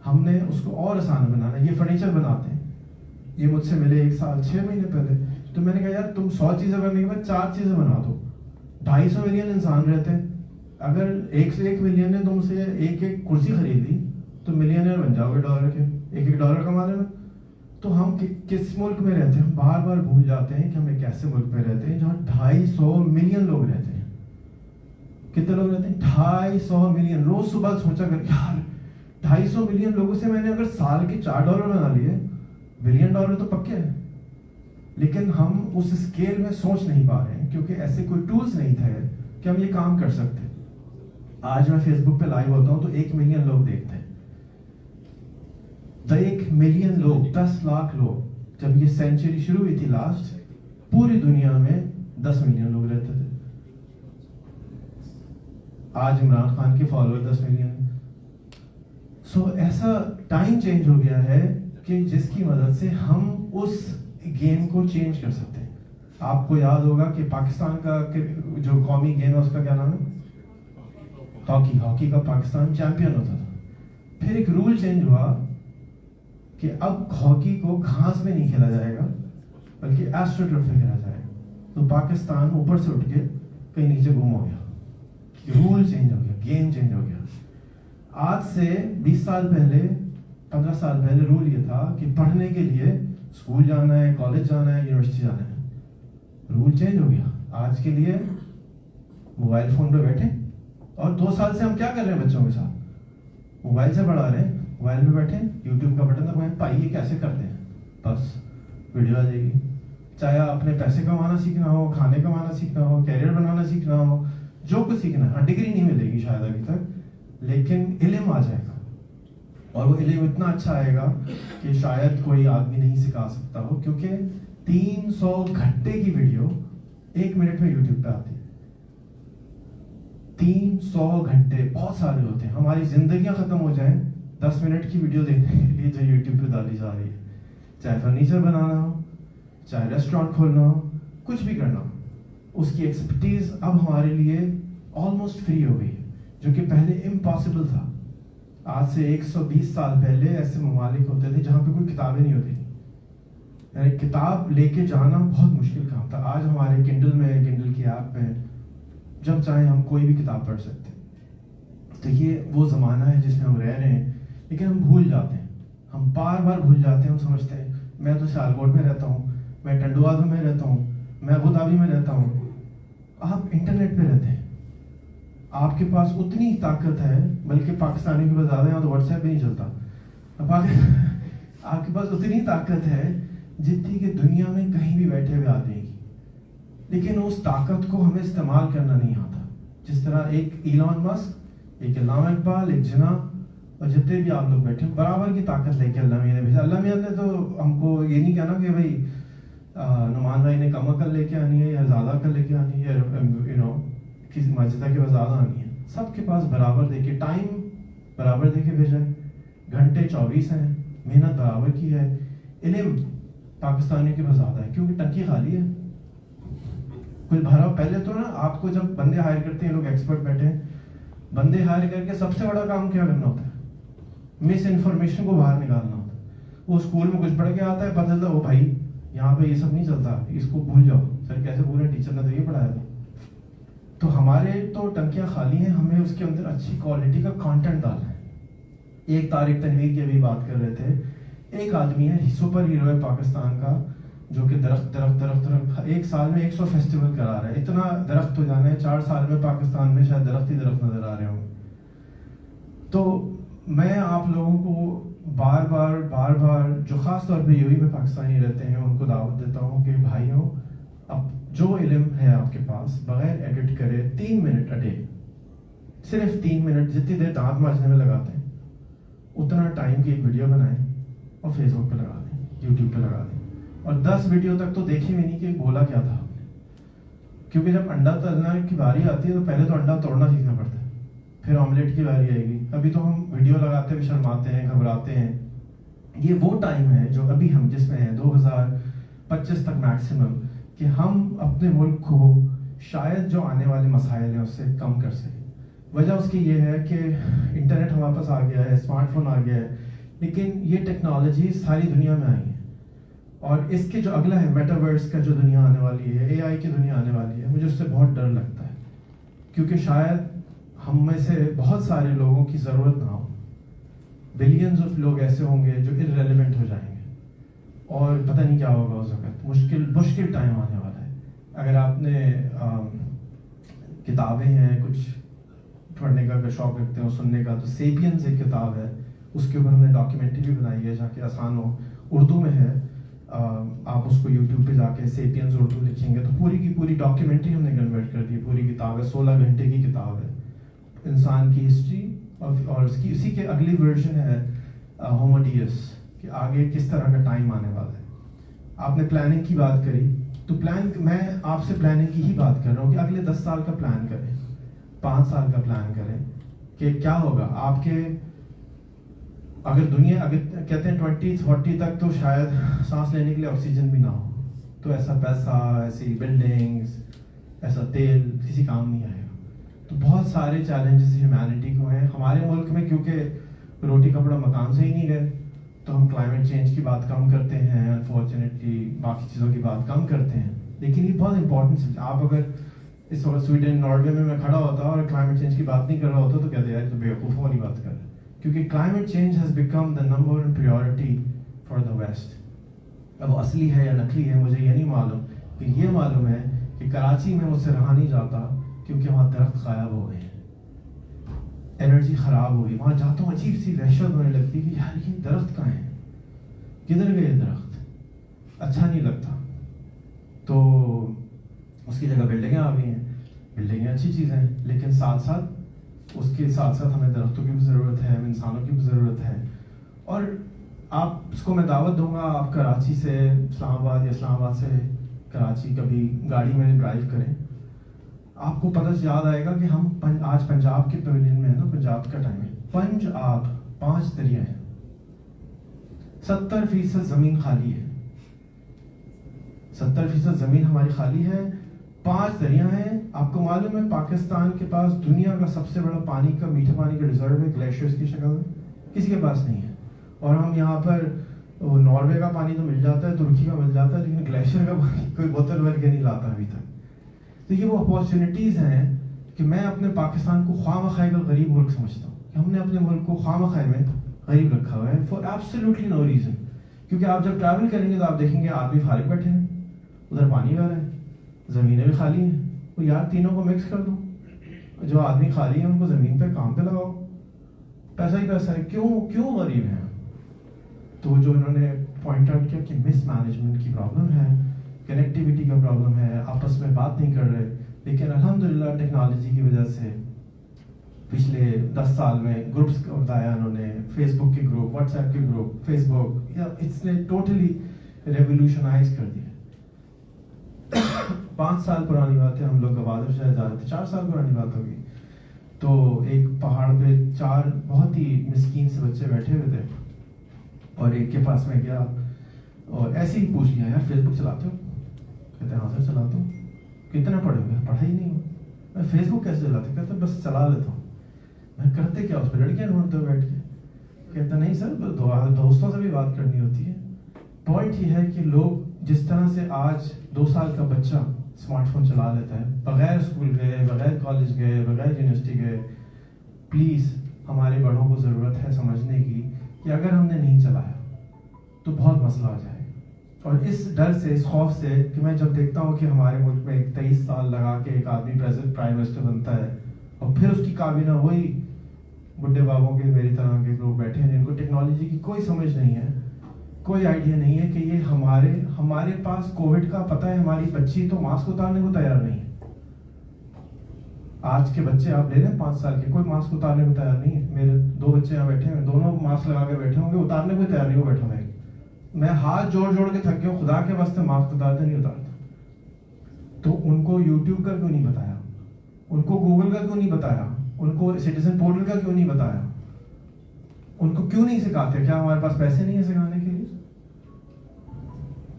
ہم نے اس کو اور آسان بنانا. یہ فرنیچر بناتے ہیں، یہ مجھ سے ملے 1 سال 6 مہینے پہلے. تو میں نے کہا یار تم 100 چیزیں بننے کے بعد 4 چیزیں بنا دو. 250 ملین انسان رہتے ہیں. اگر 1 سے 1 ملین نے تم سے ایک کرسی خرید لی تو ملینئر بن جاؤ گے ڈالر کے، $1 کما لینا. تو ہم کس ملک میں رہتے ہیں؟ ہم بار بار بھول جاتے ہیں کہ ہم ایک ایسے ملک میں رہتے ہیں جہاں 250 ملین لوگ رہتے ہیں. کتنے لوگ رہتے ہیں؟ 250 ملین. روز صبح سوچا کر یار 250 ملین لوگوں سے میں نے اگر سال کے $4 بنا لیے، $1 بلین تو پکے ہیں. لیکن ہم اس اسکیل میں سوچ نہیں پا رہے ہیں کیونکہ ایسے کوئی ٹولز نہیں تھے کہ ہم یہ کام کر سکتے. آج میں فیس بک پہ لائیو ہوتا ہوں تو 1 ملین لوگ دیکھتے ہیں. 1 ملین لوگ، 10 لاکھ لوگ. جب یہ سینچری شروع ہوئی تھی لاسٹ، پوری دنیا میں 10 ملین لوگ رہتے تھے. آج عمران خان کے فالوور 10 ملین. سو ایسا ٹائم چینج ہو گیا ہے کہ جس کی مدد سے ہم اس گیم کو چینج کر سکتے ہیں. آپ کو یاد ہوگا کہ پاکستان کا جو قومی گیم ہے اس کا کیا نام ہے؟ ہاکی کا پاکستان چیمپئن ہوتا تھا. پھر ایک رول چینج ہوا کہ اب ہاکی کو گھاس میں نہیں کھیلا جائے گا بلکہ ایسٹرو ٹرف میں کھیلا جائے گا. تو پاکستان اوپر سے اٹھ کے کہیں نیچے گم ہو گیا, رول چینج ہو گیا, گیم چینج ہو گیا. آج سے 20 سال پہلے 15 سال پہلے رول یہ تھا کہ پڑھنے کے لیے اسکول جانا ہے, کالج جانا ہے, یونیورسٹی جانا ہے. رول چینج ہو گیا. آج کے لیے موبائل فون پہ بیٹھے, اور 2 سال سے ہم کیا کر رہے ہیں بچوں کے ساتھ؟ موبائل سے پڑھا رہے ہیں, موبائل پہ بیٹھے, یوٹیوب کا بٹن دبائیں, پائی یہ کیسے کرتے ہیں, بس ویڈیو آ جائے گی. چاہے اپنے پیسے کمانا سیکھنا ہو, کھانے کمانا سیکھنا ہو, کیریئر بنانا سیکھنا ہو, جو کچھ سیکھنا ہے. ڈگری نہیں ملے گی شاید ابھی تک, لیکن علم آ جائے گا, اور وہ علم اتنا اچھا آئے گا کہ شاید کوئی آدمی نہیں سکھا سکتا ہو, کیونکہ 300 گھنٹے کی ویڈیو 1 منٹ میں یوٹیوب پہ آتی ہے. 300 گھنٹے بہت سارے ہوتے ہیں. ہماری زندگیاں ختم ہو جائیں 10 منٹ کی ویڈیو دیکھنے کے لیے جو یوٹیوب پہ ڈالی جا رہی ہے. چاہے فرنیچر بنانا ہو, چاہے ریسٹورینٹ کھولنا ہو, کچھ بھی کرنا ہو, اس کی ایکسپرٹیز اب ہمارے لیے آلموسٹ فری ہو گئی ہے, جو کہ پہلے امپاسبل تھا. آج سے 120 سال پہلے ایسے ممالک ہوتے تھے جہاں پہ کوئی کتابیں نہیں ہوتی تھیں, یعنی کتاب لے کے جانا بہت مشکل کام تھا. آج ہمارے کنڈل میں, کنڈل کی ایپ میں جب چاہیں ہم کوئی بھی کتاب پڑھ سکتے ہیں. تو یہ وہ زمانہ ہے جس میں ہم رہ رہے ہیں, لیکن ہم بھول جاتے ہیں, ہم بار بار بھول جاتے ہیں. ہم سمجھتے ہیں میں تو سیالکوٹ میں رہتا ہوں, میں ٹنڈوادو میں رہتا ہوں, میں ابو دھابی میں رہتا ہوں. آپ انٹرنیٹ پہ رہتے ہیں, آپ کے پاس اتنی طاقت ہے, بلکہ پاکستانی کے پاس زیادہ ہے, تو واٹس ایپ بھی نہیں چلتا. آپ کے پاس اتنی طاقت ہے جتنی کہ دنیا میں کہیں بھی بیٹھے ہوئے آدمی کی, لیکن اس طاقت کو ہمیں استعمال کرنا نہیں آتا. جس طرح ایک ایلان مسک, ایک علامہ اقبال, ایک جناح, اور جتنے بھی آپ لوگ بیٹھے برابر کی طاقت لے کے اللہ میاں نے بھیجا. اللہ میاں نے تو ہم کو یہ نہیں کہنا کہ بھائی نعمان بھائی نے کم عقل لے کے آنی ہے یا زیادہ عقل لے کے آنی ہے, یا کسی ماجدہ کے پاس زیادہ آنی ہے. سب کے پاس برابر دے کے, ٹائم برابر دے کے بھیجا ہے, گھنٹے 24 ہیں, محنت برابر کی ہے. علم پاکستانیوں کے پاس زیادہ ہے کیونکہ ٹنکی خالی ہے, کچھ بھرا. پہلے تو نا آپ کو جب بندے ہائر کرتے ہیں, لوگ ایکسپرٹ بیٹھے ہیں, بندے ہائر کر کے سب سے بڑا کام کیا کرنا ہوتا ہے؟ مس انفارمیشن کو باہر نکالنا ہوتا ہے. وہ اسکول میں کچھ پڑھ کے آتا ہے, پتہ چلتا وہ بھائی یہاں پہ یہ سب نہیں چلتا, اس کو بھول جاؤ. سر کیسے بولے, ٹیچر نے تو یہ پڑھایا تھا. تو ہمارے تو ٹنکیاں خالی ہیں, ہمیں اس کے اندر اچھی کوالٹی کا کانٹینٹ ڈالنا ہے. ایک طارق تنویر کی ابھی بات کر رہے تھے, ایک آدمی ہے سپر ہیرو ہے پاکستان کا, جو کہ درخت درخت درخت درخت 1 سال میں 100 فیسٹیول کرا رہا ہے. اتنا درخت ہو جانا ہے, 4 سال میں پاکستان میں شاید درخت ہی درخت نظر آ رہے ہوں. تو میں آپ لوگوں کو بار بار جو خاص طور پہ یوئی میں پاکستانی رہتے ہیں ان کو دعوت دیتا ہوں کہ بھائیوں, اب جو علم ہے آپ کے پاس بغیر ایڈٹ کرے 3 منٹ اے ڈے, صرف 3 منٹ, جتنی دیر دانت ماجنے میں لگاتے ہیں اتنا ٹائم کی ایک ویڈیو بنائیں اور فیس بک پہ لگا دیں, یوٹیوب پہ لگا دیں, اور 10 ویڈیو تک تو دیکھیں بھی نہیں کہ بولا کیا تھا. کیونکہ جب انڈا تلنا کی باری آتی ہے تو پہلے تو انڈا توڑنا سیکھنا پڑتا ہے, پھر آملیٹ کی باری آئے گی. ابھی تو ہم ویڈیو لگاتے ہوئے شرماتے ہیں, گھبراتے ہیں. یہ وہ ٹائم ہے جو ابھی ہم جس میں ہیں 2025 تک میکسیمم, کہ ہم اپنے ملک کو شاید جو آنے والے مسائل ہیں اس سے کم کر سکیں. وجہ اس کی یہ ہے کہ انٹرنیٹ ہمارے پاس آ گیا ہے, اسمارٹ فون آ گیا ہے, لیکن یہ ٹیکنالوجی ساری دنیا میں آئی ہے. اور اس کے جو اگلا ہے میٹاورس کا جو دنیا آنے والی ہے, اے آئی کی دنیا آنے والی ہے, مجھے اس سے بہت ڈر لگتا ہے. کیونکہ شاید ہم میں سے بہت سارے لوگوں کی ضرورت نہ ہو, بلینز آف لوگ ایسے ہوں گے جو ارریلیونٹ ہو جائیں گے, اور پتہ نہیں کیا ہوگا اس وقت. مشکل ٹائم آنے والا ہے. اگر آپ نے کتابیں ہیں کچھ پڑھنے کا اگر شوق رکھتے ہو, سننے کا, تو سیپینز ایک کتاب ہے, اس کے اوپر ہم نے ڈاکیومنٹری بھی بنائی ہے جا کے آسان ہو, اردو میں ہے. آپ اس کو یوٹیوب پہ جا کے سیپینز اردو لکھیں گے تو پوری کی پوری ڈاکیومنٹری ہم نے کنورٹ کر دی. پوری کتاب ہے, 16 گھنٹے کی کتاب ہے, انسان کی ہسٹری, اور اس کی اسی کے اگلی ورژن ہے ہومو ڈیس, کہ آگے کس طرح کا ٹائم آنے والا ہے. آپ نے پلاننگ کی بات کری, تو میں آپ سے پلاننگ کی ہی بات کر رہا ہوں کہ اگلے 10 سال کا پلان کریں, 5 سال کا پلان کریں کہ کیا ہوگا آپ کے. اگر دنیا اگر کہتے ہیں 2040 تک تو شاید سانس لینے کے لیے آکسیجن بھی نہ ہو, تو ایسا پیسہ، ایسی بلڈنگز، ایسا تیل کسی کام نہیں آئے گا. تو بہت سارے چیلنجز ہیومینٹی کو ہیں. ہمارے ملک میں کیونکہ روٹی کپڑا مکان سے ہی نہیں گئے تو ہم کلائمیٹ چینج کی بات کم کرتے ہیں، انفارچونیٹلی باقی چیزوں کی بات کم کرتے ہیں. لیکن یہ بہت امپورٹنٹ ہے. آپ اگر اس وقت سویڈن، ناروے میں کھڑا ہوتا اور کلائمیٹ چینج کی بات نہیں کر رہا ہوتا تو کہتے یار تو بیوقوفوں والی بات کر رہے ہیں. کیونکہ climate change has become the number one priority for the West. اب وہ اصلی ہے یا نقلی ہے مجھے یہ نہیں معلوم، لیکن یہ معلوم ہے کہ کراچی میں مجھ سے رہا نہیں جاتا کیونکہ وہاں درخت غائب ہو گئے ہیں، انرجی خراب ہو گئی. وہاں جاتا ہوں عجیب سی وحشت ہونے لگتی کہ یار یہ درخت کہاں ہیں، کدھر گئے درخت، اچھا نہیں لگتا. تو اس کی جگہ بلڈنگیں آ گئی ہیں. بلڈنگیں اچھی چیزیں ہیں لیکن ساتھ ساتھ اس کے ساتھ ساتھ ہمیں درختوں کی بھی ضرورت ہے، ہمیں انسانوں کی بھی ضرورت ہے. اور آپ اس کو میں دعوت دوں گا، آپ کراچی سے اسلام آباد یا اسلام آباد سے کراچی کبھی گاڑی میں ڈرائیو کریں، آپ کو پتہ یاد آئے گا کہ ہم آج پنجاب کے پیویلین میں ہے نا، پنجاب کا ٹائم ہے، پنج آب 5 دریا ہیں، 70% زمین خالی ہے. 70% زمین ہماری خالی ہے، 5 دریا ہیں. آپ کو معلوم ہے پاکستان کے پاس دنیا کا سب سے بڑا پانی کا، میٹھے پانی کا ریزرو ہے گلیشیئرز کی شکل میں، کسی کے پاس نہیں ہے. اور ہم یہاں پر ناروے کا پانی تو مل جاتا ہے، ترکی کا مل جاتا ہے، لیکن گلیشیئر کا پانی کوئی بوتل بھر کے نہیں لاتا ابھی تک. تو یہ وہ اپارچونیٹیز ہیں کہ میں اپنے پاکستان کو خواہ مخواہ کا غریب ملک سمجھتا ہوں کہ ہم نے اپنے ملک کو خواہ مخواہ میں غریب رکھا ہوا ہے فار ایبسلیوٹلی نو ریزن. کیونکہ آپ جب ٹریول کریں گے تو آپ دیکھیں گے آدمی فارغ بیٹھے ہیں، ادھر پانی والا ہے، زمینیں بھی خالی ہیں. تو یار تینوں کو مکس کر دو، جو آدمی خالی ہیں ان کو زمین پہ کام پہ لگاؤ، پیسہ ہی پیسہ ہے. کیوں غریب ہیں؟ تو جو انہوں نے پوائنٹ آؤٹ کیا کہ مس مینجمنٹ کی پرابلم ہے، کنیکٹیوٹی کا پرابلم ہے، آپس میں بات نہیں کر رہے. لیکن الحمدللہ ٹیکنالوجی کی وجہ سے پچھلے 10 سال میں گروپس کا بتایا انہوں نے، فیس بک کے گروپ، واٹس ایپ کے گروپ، فیس بک اس نے ٹوٹلی ریولیوشنائز کر دیا. 5 سال پرانی بات ہے، ہم لوگ گوادر شہر جا رہے تھے، 4 سال پرانی بات ہوگی. تو ایک پہاڑ پہ 4 بہت ہی مسکین سے بچے بیٹھے ہوئے تھے اور ایک کے پاس میں گیا اور ایسے ہی پوچھ لیا یار فیس بک چلاتے ہو؟ کہتے ہیں ہاں سر چلاتا ہوں. کتنا پڑھے ہوئے؟ پڑھا ہی نہیں ہوں. میں فیس بک کیسے چلاتے؟ کہتے بس چلا لیتا ہوں. میں کرتے کیا اس پہ؟ لڑکیاں ڈھونڈتے ہو بیٹھ کے. کہتا نہیں سر دوستوں سے بھی بات کرنی ہوتی ہے. پوائنٹ یہ ہے کہ لوگ جس طرح سے آج 2 سال کا بچہ اسمارٹ فون چلا لیتا ہے بغیر اسکول گئے، بغیر کالج گئے، بغیر یونیورسٹی گئے، پلیز ہمارے بڑوں کو ضرورت ہے سمجھنے کی کہ اگر ہم نے نہیں چلایا تو بہت مسئلہ آ جائے. اور اس ڈر سے، اس خوف سے کہ میں جب دیکھتا ہوں کہ ہمارے ملک میں 23 سال لگا کے ایک آدمی پرائم منسٹر بنتا ہے اور پھر اس کی کابینہ وہی بڈھے بابوں کے میری طرح کے لوگ بیٹھے ہیں جن کو ٹیکنالوجی کی کوئی سمجھ نہیں ہے، کوئی آئیڈیا نہیں ہے کہ یہ ہمارے پاس کووڈ کا پتہ ہے. ہماری بچی تو ماسک اتارنے کو تیار نہیں ہے. آج کے بچے آپ لے لیں 5 سال کے، کوئی ماسک اتارنے کو تیار نہیں ہے. میرے 2 بچے یہاں بیٹھے ہیں، دونوں ماسک لگا کے بیٹھے ہوں گے، اتارنے کو تیار نہیں ہو بیٹھا ہے. میں ہاتھ جوڑ کے تھک گیا ہوں، خدا کے واسطے ماسک اتارتے نہیں اتارتا. تو ان کو یوٹیوب کا کیوں نہیں بتایا، ان کو گوگل کا کیوں نہیں بتایا، ان کو سٹیزن پورٹل کا کیوں نہیں بتایا، ان کو کیوں نہیں سکھاتے؟ کیا ہمارے پاس پیسے نہیں ہیں سکھانے کے لیے؟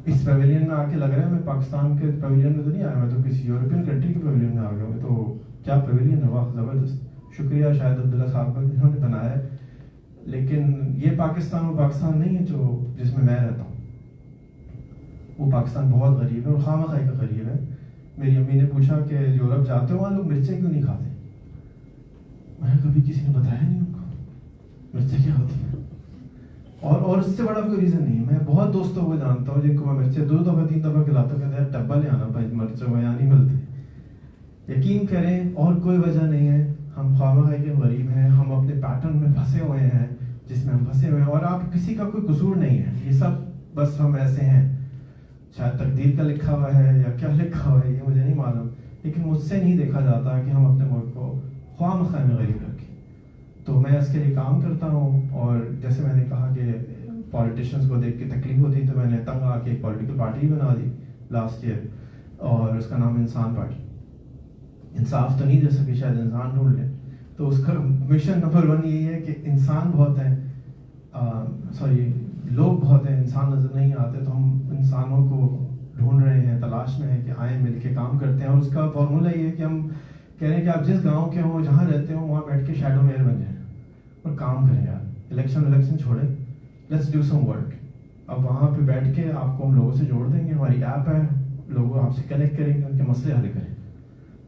اس پیویلین میں آ کے لگ رہا ہے میں پاکستان کے پیویلین میں تو نہیں آیا، میں تو کسی یورپین کنٹری کے پیویلین میں آ گیا ہوں. تو کیا پیویلین ہے، واہ زبردست. شکریہ شاہد عبداللہ صاحب کا جنہوں نے بنایا ہے. لیکن یہ پاکستان وہ پاکستان نہیں ہے جس میں رہتا ہوں. وہ پاکستان بہت غریب ہے اور خواہ مخواہ کا غریب ہے. میری امی نے پوچھا کہ یورپ جاتے ہو وہاں لوگ مرچیں کیوں نہیں کھاتے؟ میں نے کبھی کسی نے بتایا نہیں ان کو مرچیں کیا ہوتی ہیں. اور اس سے بڑا کوئی ریزن نہیں. میں بہت دوستوں کو جانتا ہوں جن کو میں مرچیں 2 دفعہ 3 دفعہ کھلاتا ہوں، کہتے ہیں ڈبہ لے آنا بھائی، مرچوں یہاں نہیں ملتی. یقین کریں اور کوئی وجہ نہیں ہے. ہم خواہ مخواہ کے غریب ہیں، ہم اپنے پیٹرن میں پھنسے ہوئے ہیں جس میں ہم پھنسے ہوئے ہیں. اور آپ کسی کا کوئی قصور نہیں ہے، یہ سب بس ہم ایسے ہیں. شاید تقدیر کا لکھا ہوا ہے یا کیا لکھا ہوا ہے یہ مجھے نہیں معلوم، لیکن مجھ سے نہیں دیکھا جاتا کہ ہم اپنے ملک کو خواہ مخواہ میں غریب رکھیں. تو میں اس کے لیے کام کرتا ہوں. اور جیسے میں نے کہا کہ پولیٹیشینس کو دیکھ کے تکلیف ہوتی تو میں نے تنگ آ کے ایک پولیٹیکل پارٹی بنا دی لاسٹ ایئر، اور اس کا نام انسان پارٹی. انصاف تو نہیں دے سکے، شاید انسان ڈھونڈ لیں. تو اس کا مشن نمبر 1 یہی ہے کہ انسان بہت ہیں، لوگ بہت ہیں، انسان نظر نہیں آتے، تو ہم انسانوں کو ڈھونڈ رہے ہیں, تلاش میں ہیں کہ آئیں مل کے کام کرتے ہیں. اور اس کا فارمولہ یہ ہے کہ ہم کہہ رہے ہیں کہ آپ جس گاؤں کے ہوں, جہاں رہتے ہوں, وہاں بیٹھ کے شیڈو میئر بن جائیں اور کام کریں یار. الیکشن چھوڑیں, لیٹس ڈو سم ورک. اب وہاں پہ بیٹھ کے آپ کو ہم لوگوں سے جوڑ دیں گے, ہماری ایپ ہے, لوگ آپ سے کنیکٹ کریں گے, ان کے مسئلے حل کریں.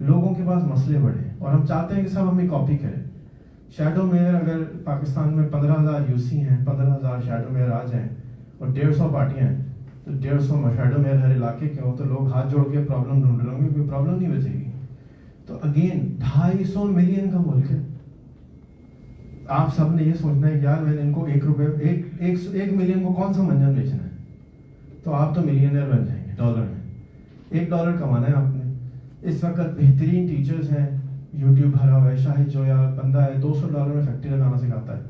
لوگوں کے پاس مسئلے بڑھے اور ہم چاہتے ہیں کہ سب ہمیں کاپی کریں. شیڈو میئر اگر پاکستان میں 15,000 یو سی ہیں, 15,000 شیڈو میئر آ جائیں اور 150 پارٹیاں ہیں, تو 150 شیڈو میئر ہر علاقے کے ہوں, تو لوگ ہاتھ جوڑ کے پرابلم ڈھونڈ رہے ہوں گے, کوئی پرابلم نہیں بچے گی. تو اگین 250 ملین کا ملک ہے. آپ سب نے یہ سوچنا ہے کہ یار میں نے ان کو ایک ملین کو کون سا منجن بیچنا ہے, تو آپ تو ملینئر بن جائیں گے ڈالر میں. $1 کمانا ہے آپ نے. اس وقت بہترین ٹیچرز ہیں, یوٹیوب بھرا ہوا ہے. شاہد جویا بندہ ہے, $200 میں فیکٹری لگانا سکھاتا ہے.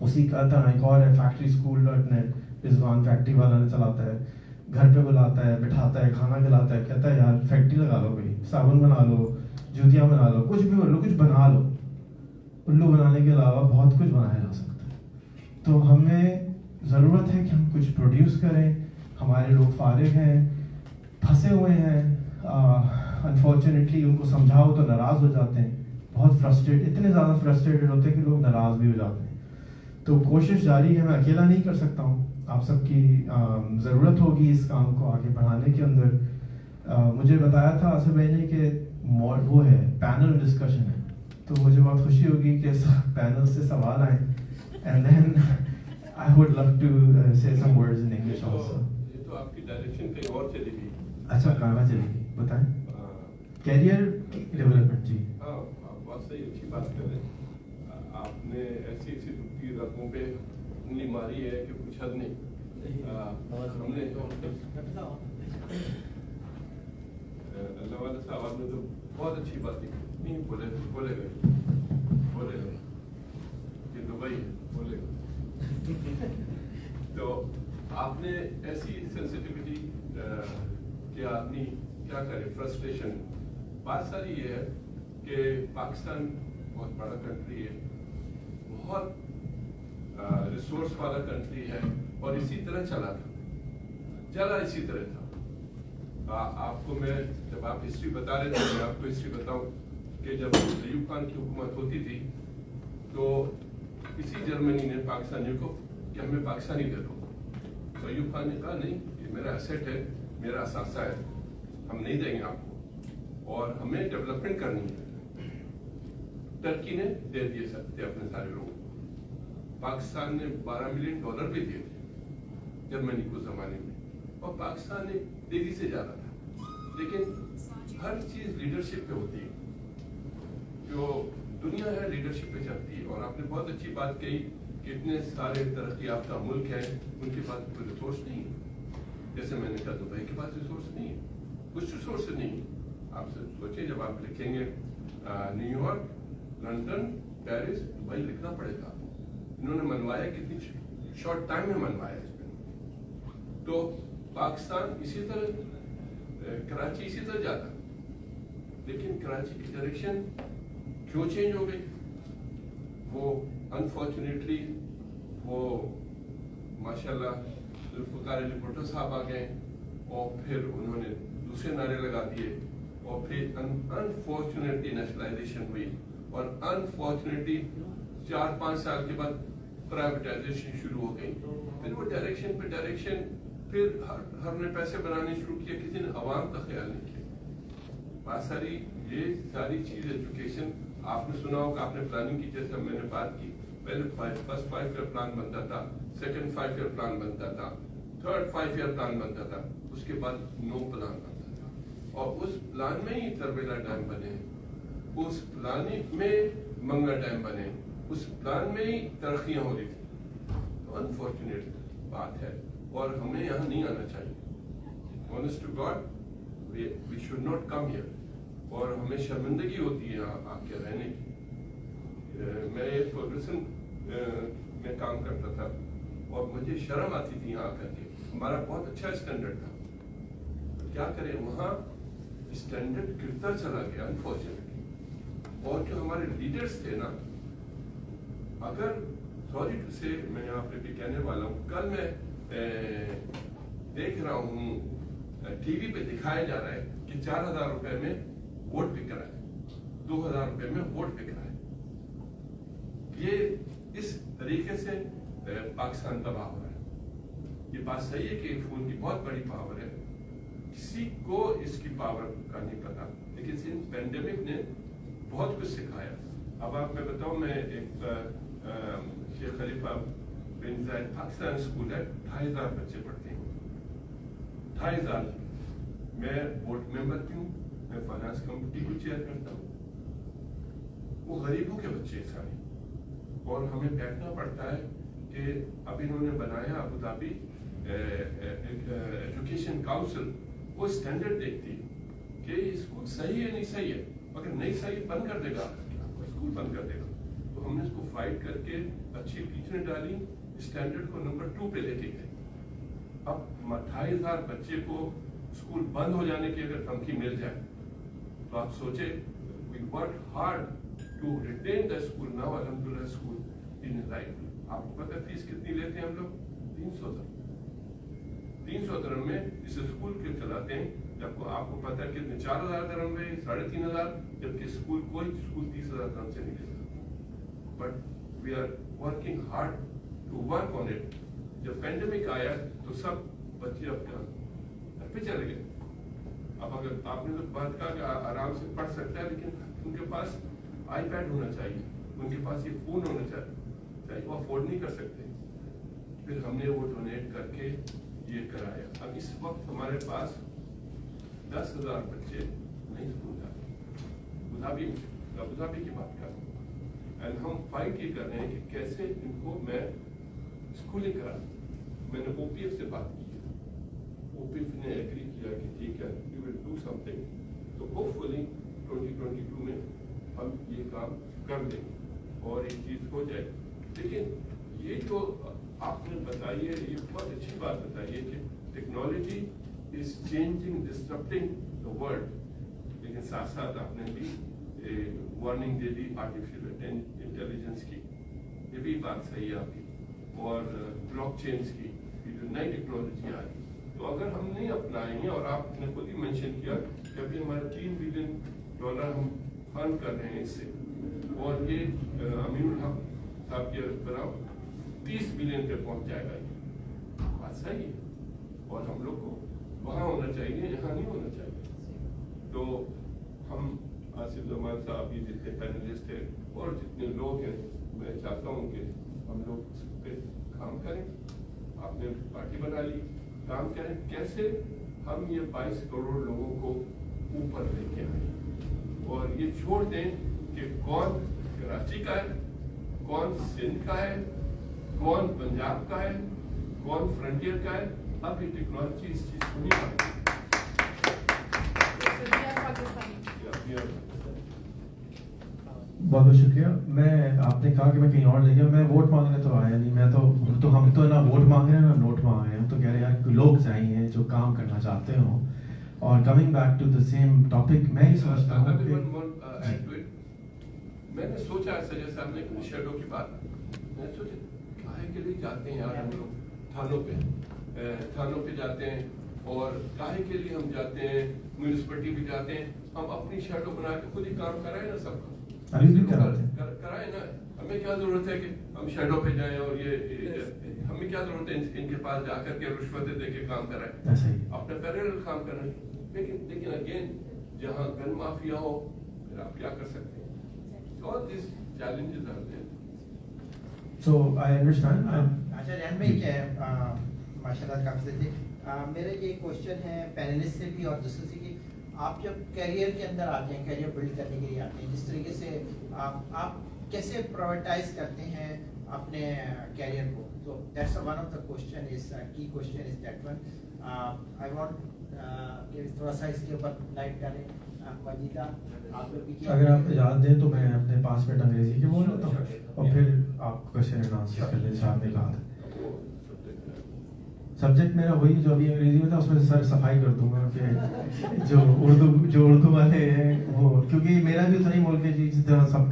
اسی کا طرح ایک اور ہے factoryschool.net, رضوان فیکٹری والا نے چلاتا ہے. گھر پہ بلاتا ہے, بٹھاتا ہے, کھانا کھلاتا ہے, کہتا ہے یار فیکٹری لگا لو, بھائی صابن بنا لو, جوتیاں بنا لو, کچھ بھی بنا لو, کچھ بنا لو. الو بنانے کے علاوہ بہت کچھ بنایا جا سکتا ہے. تو ہمیں ضرورت ہے کہ ہم کچھ پروڈیوس کریں. ہمارے لوگ فارغ ہیں, پھنسے ہوئے ہیں, انفارچونیٹلی ان کو سمجھاؤ تو ناراض ہو جاتے ہیں, بہت اتنے زیادہ فرسٹریٹڈ ہوتے ہیں کہ لوگ ناراض بھی ہو جاتے ہیں. تو کوشش جاری ہے, میں اکیلا نہیں کر سکتا ہوں, آپ سب کی ضرورت ہوگی اس کام کو آگے بڑھانے کے اندر. مجھے بتایا تھا آصف بھائی نے کہ وہ ہے پینل ڈسکشن ہے, تو مجھے بہت خوشی ہوگی کہ پینل سے سوال آئیں. And then I would love to say some words in English also. یہ تو آپ کی ڈائریکشن کہیں اور چلی گئی. اچھا کہاں چلے گی بتائیں. Career development. جی ہاں, آپ بہت صحیح اچھی بات کر رہے ہیں. آپ نے ایسی دکھتی رقموں پہ انگلی ماری ہے کہ کچھ حد نہیں. ہم نے اللہ والے صاحب نے تو بہت اچھی بات کی. بولے گئے یہ دبئی ہے, بولے گئے. تو آپ نے ایسی سینسٹیوٹی کہ آدمی کیا کرے, فرسٹریشن. بات ساری یہ ہے کہ پاکستان بہت بڑا کنٹری ہے, بہت ریسورس والا کنٹری ہے, اور اسی طرح چلا اسی طرح تھا. آپ کو میں جب آپ ہسٹری بتا رہے تھے, میں آپ کو ہسٹری بتاؤں کہ جب ایوب خان کی حکومت ہوتی تھی تو کسی جرمنی نے پاکستانیوں کو کہ ہمیں پاکستانی دے دو. تو ایوب خان نے کہا نہیں, یہ میرا ایسٹ ہے, میرا اثاثہ ہے, ہم نہیں دیں گے آپ کو, اور ہمیں ڈیولپمنٹ کرنی ہے. ترکی نے دے دیے سکتے اپنے سارے لوگوں. پاکستان نے $12 ملین بھی دیے تھے جرمنی کو زمانے میں, اور پاکستان نے تیزی سے جا رہا تھا. لیکن ہر چیز لیڈرشپ پہ ہوتی ہے, جو دنیا ہے لیڈرشپ پہ چلتی ہے. اور آپ نے بہت اچھی بات کہی کہ اتنے سارے ترقی یافتہ ملک ہیں, ان کے پاس کوئی ریسورس نہیں ہے. جیسے میں نے کہا دبئی کے پاس ریسورس نہیں ہے, کچھ ریسورس نہیں. آپ سے سوچیں, جب آپ لکھیں گے new York, London, Paris, Dubai لکھنا پڑے گا. انہوں نے منوایا کتنی شارٹ ٹائم میں منوایا اس میں. تو پاکستان اسی طرح, کراچی اسی طرح جاتا, لیکن کراچی کی ڈائریکشن کیوں چینج ہو گئی؟ وہ انفارچونیٹلی وہ ماشاءاللہ ذوالفقار علی بھٹو صاحب آ گئے, اور پھر انہوں نے دوسرے نعرے لگا دیے, اور پھر انفارچونیٹلی نیشنلائزیشن ہوئی, اور انفارچونیٹلی 4-5 سال کے بعد پرائیویٹائزیشن شروع ہو گئی. پھر وہ ڈائریکشن پھر ہر نے پیسے بنانے شروع کیا, کسی نے عوام کا خیال نہیں کیا. بات ساری یہ ساری چیز ایجوکیشن. آپ نے سنا ہوگا, آپ نے پلاننگ کی, جیسے میں نے بات کی, پہلے فرسٹ 5 ایئر پلان بنتا تھا, سیکنڈ 5 ایئر پلان بنتا تھا, تھرڈ 5 ایئر پلان بنتا تھا, اس کے بعد نو پلان بنتا تھا. اور اس پلان میں ہی تربیلا ڈیم بنے, اس پلان میں منگا ڈیم بنے, اس پلان میں ہی ترقیاں ہو رہی تھی. تو انفارچونیٹ بات ہے, اور ہمیں یہاں نہیں آنا چاہیے. honest to God, we should not come here. اور ہمیں شرمندگی ہوتی ہے یہاں آ کے رہنے کی. میں ایک فرگوسن میں کام کرتا تھا, اور مجھے شرم آتی تھی یہاں آ کر کے. ہمارا بہت اچھا اسٹینڈرڈ تھا, کیا کریں, وہاں اسٹینڈرڈ گرتا چلا گیا انفارچونیٹلی. اور جو ہمارے لیڈرز تھے نا, اگر سوری ٹو سے, میں یہاں پہ بھی کہنے والا ہوں, کل میں دیکھ رہا ہوں ٹی وی پہ دکھایا جا رہا ہے کہ 4,000 روپے میں ووٹ بک رہا ہے, 2,000 روپے میں ووٹ بک رہا ہے. یہ اس طریقے سے پاکستان تباہ ہو رہا ہے. یہ بات صحیح ہے کہ فون کی بہت بڑی پاور ہے, کسی کو اس کی پاور کا نہیں پتا, لیکن اس پینڈیمک نے بہت کچھ سکھایا. اب آپ میں بتاؤں, میں ایک شیخ خلیفہ بن زاید پاکستان اسکول ہے, 2,500 بچے پڑھتے ہیں, 2,500. میں بورڈ ممبر بھی ہوں, میں فائنانس کمیٹی کو چیئر کرتا ہوں. وہ غریبوں کے بچے سارے, اور ہمیں بیٹھنا پڑتا ہے کہ اب انہوں نے بنایا ابو دھابی ایجوکیشن کاؤنسل, وہ اسٹینڈرڈ دیکھتی ہے کہ اسکول صحیح ہے نہیں صحیح ہے, اگر نہیں صحیح بند کر دے گا, اسکول بند کر دے گا. تو ہم نے اس کو فائٹ کر کے اچھی ٹیچریں ڈالی, اسٹینڈرڈ کو نمبر 2 پہ لے کے گئے. اب 28,000 بچے کو اسکول بند ہو جانے کی اگر دھمکی مل جائے تو آپ سوچے, we worked hard to retain the school. now alhamdulillah school in life. آپ کو پتہ فیس کتنی لیتے ہیں ہم لوگ؟ 300 درہم. 300 درہم میں اس اسکول کے چلاتے ہیں, جب آپ کو پتہ ہے کتنے 4,000 درہم میں 3,500, جبکہ اسکول کوئی اسکول 30,000 درہم سے نہیں لیتا. But we are working hard to work on it. جب پینڈیمک آیا تو سب بچے اپنے گھر پہ چلے گئے. اب اگر آپ نے تو بات کہا کہ آرام سے پڑھ سکتا ہے, لیکن ان کے پاس آئی پیڈ ہونا چاہیے, ان کے پاس یہ فون ہونا چاہیے, وہ افورڈ نہیں کر سکتے. پھر ہم نے وہ ڈونیٹ کر کے یہ کرایا. اب اس وقت ہمارے پاس 10,000 بچے نہیں اسکول جاتے. ابو دھابی کی بات کر رہے ہیں, اینڈ ہم فائٹ یہ کر رہے ہیں کہ کیسے ان کو میں اسکولنگ کرا. میں نے او پی ایف سے بات کی, او پی ایف نے ایگری کیا کہ ٹھیک ہے, you will do some thing. تو ہوپ فلی 2022 میں ہم یہ کام کر دیں اور ایک چیز ہو جائے. لیکن یہ جو آپ نے بتائی ہے, یہ بہت اچھی بات بتائی ہے کہ technology is changing, disrupting the world, لیکن ساتھ ساتھ آپ نے بھی وارننگ دے دی آرٹیفیشیل انٹیلیجنس کی. یہ بھی بات صحیح ہے آپ کی, اور بلاک چینز کی, یہ جو نئی ٹیکنالوجی آئی. تو اگر ہم نہیں اپنائیں گے, اور آپ نے خود ہی مینشن کیا کہ ابھی ہمارا $3 بلین ہم فنڈ کر رہے ہیں اس سے, اور یہ امین الحق صاحب کے بناؤ 30 بلین پہ پہنچ جائے گا. یہ بات صحیح ہے, اور ہم لوگ کو وہاں ہونا چاہیے, یہاں نہیں ہونا چاہیے. تو ہم آصف زمان صاحب, یہ جتنے پینلسٹ ہیں اور جتنے لوگ ہیں, میں چاہتا ہوں کہ ہم لوگ اس پہ کام کریں. آپ نے پارٹی بنا لی, کام کریں کیسے ہم یہ 22 کروڑ لوگوں کو اوپر لے کے آئیں, اور یہ چھوڑ دیں کہ کون کراچی کا ہے, کون سندھ کا ہے, کون پنجاب کا ہے, کون فرنٹیئر کا ہے. اب یہ ٹیکنالوجی اس چیز کو نہیں آتی. بہت بہت شکریہ. میں آپ نے کہا کہ میں کہیں اور لے گیا, میں ووٹ مانگنے تو آیا نہیں. میں تو ہم تو نہ ووٹ مانگ رہے ہیں نہ نوٹ مانگ رہے ہیں. ہم تو کہہ رہے ہیں یار لوگ چاہیے جو کام کرنا چاہتے ہوں. اور coming back to the same topic, میں ہی سمجھتا ہوں کہ میں نے سوچا ایسا, جیسے ہم نے شیڈو کی بات, میں نے سوچا کاہے کے لیے جاتے ہیں یار ہم لوگ تھانوں پہ جاتے ہیں, اور کاہے کے لیے ہم جاتے ہیں, میونسپلٹی بھی جاتے ہیں. ہم اپنی شیڈو بنا کے خود ہی کام کرائیں نا, سب کا کرائیں نا. ہمیں کیا ضرورت ہے کہ ہم شیڈو پہ جائیں, اور یہ ہمیں کیا ضرورت ہے ان کے پاس جا کر کے رشوتیں دے کے کام کرائیں, اپنے پیرل کام کریں. لیکن اگین جہاں گن مافیا ہو, پھر آپ کیا کر سکتے ہیں. All these challenges are there. So I understand. اچھا رحم بھائی, کیا ماشاء اللہ کافی تھے. میرا یہ کوشچن ہے پینلسٹ سے بھی اور دوسرے سے کہ آپ جب کیریئر کے اندر آتے ہیں, کیریئر بلڈ کرنے کے لیے آتے ہیں, جس طریقے سے آپ کیسے پرائورٹائز کرتے ہیں اپنے کیریئر کو. تو that's one of the question is key question is that one. I want کہ تھوڑا سا اس کے اوپر لائٹ ڈالیں. مجیدہ آپ لوگ بھی, اگر آپ اجازت دیں تو میں اپنے 5 منٹ انگریزی کے بول لیتا ہوں, اور پھر آپ کوشچن اینڈ آنسر کر لیں. صاحب نے کہا تھا سبجیکٹ میرا وہی جو ابھی انگریزی میں تھا, اس میں سر صفائی کر دوں گا کہ جو اردو والے ہیں وہ, کیونکہ میرا بھی اتنا ہی ملک ہے جس طرح سب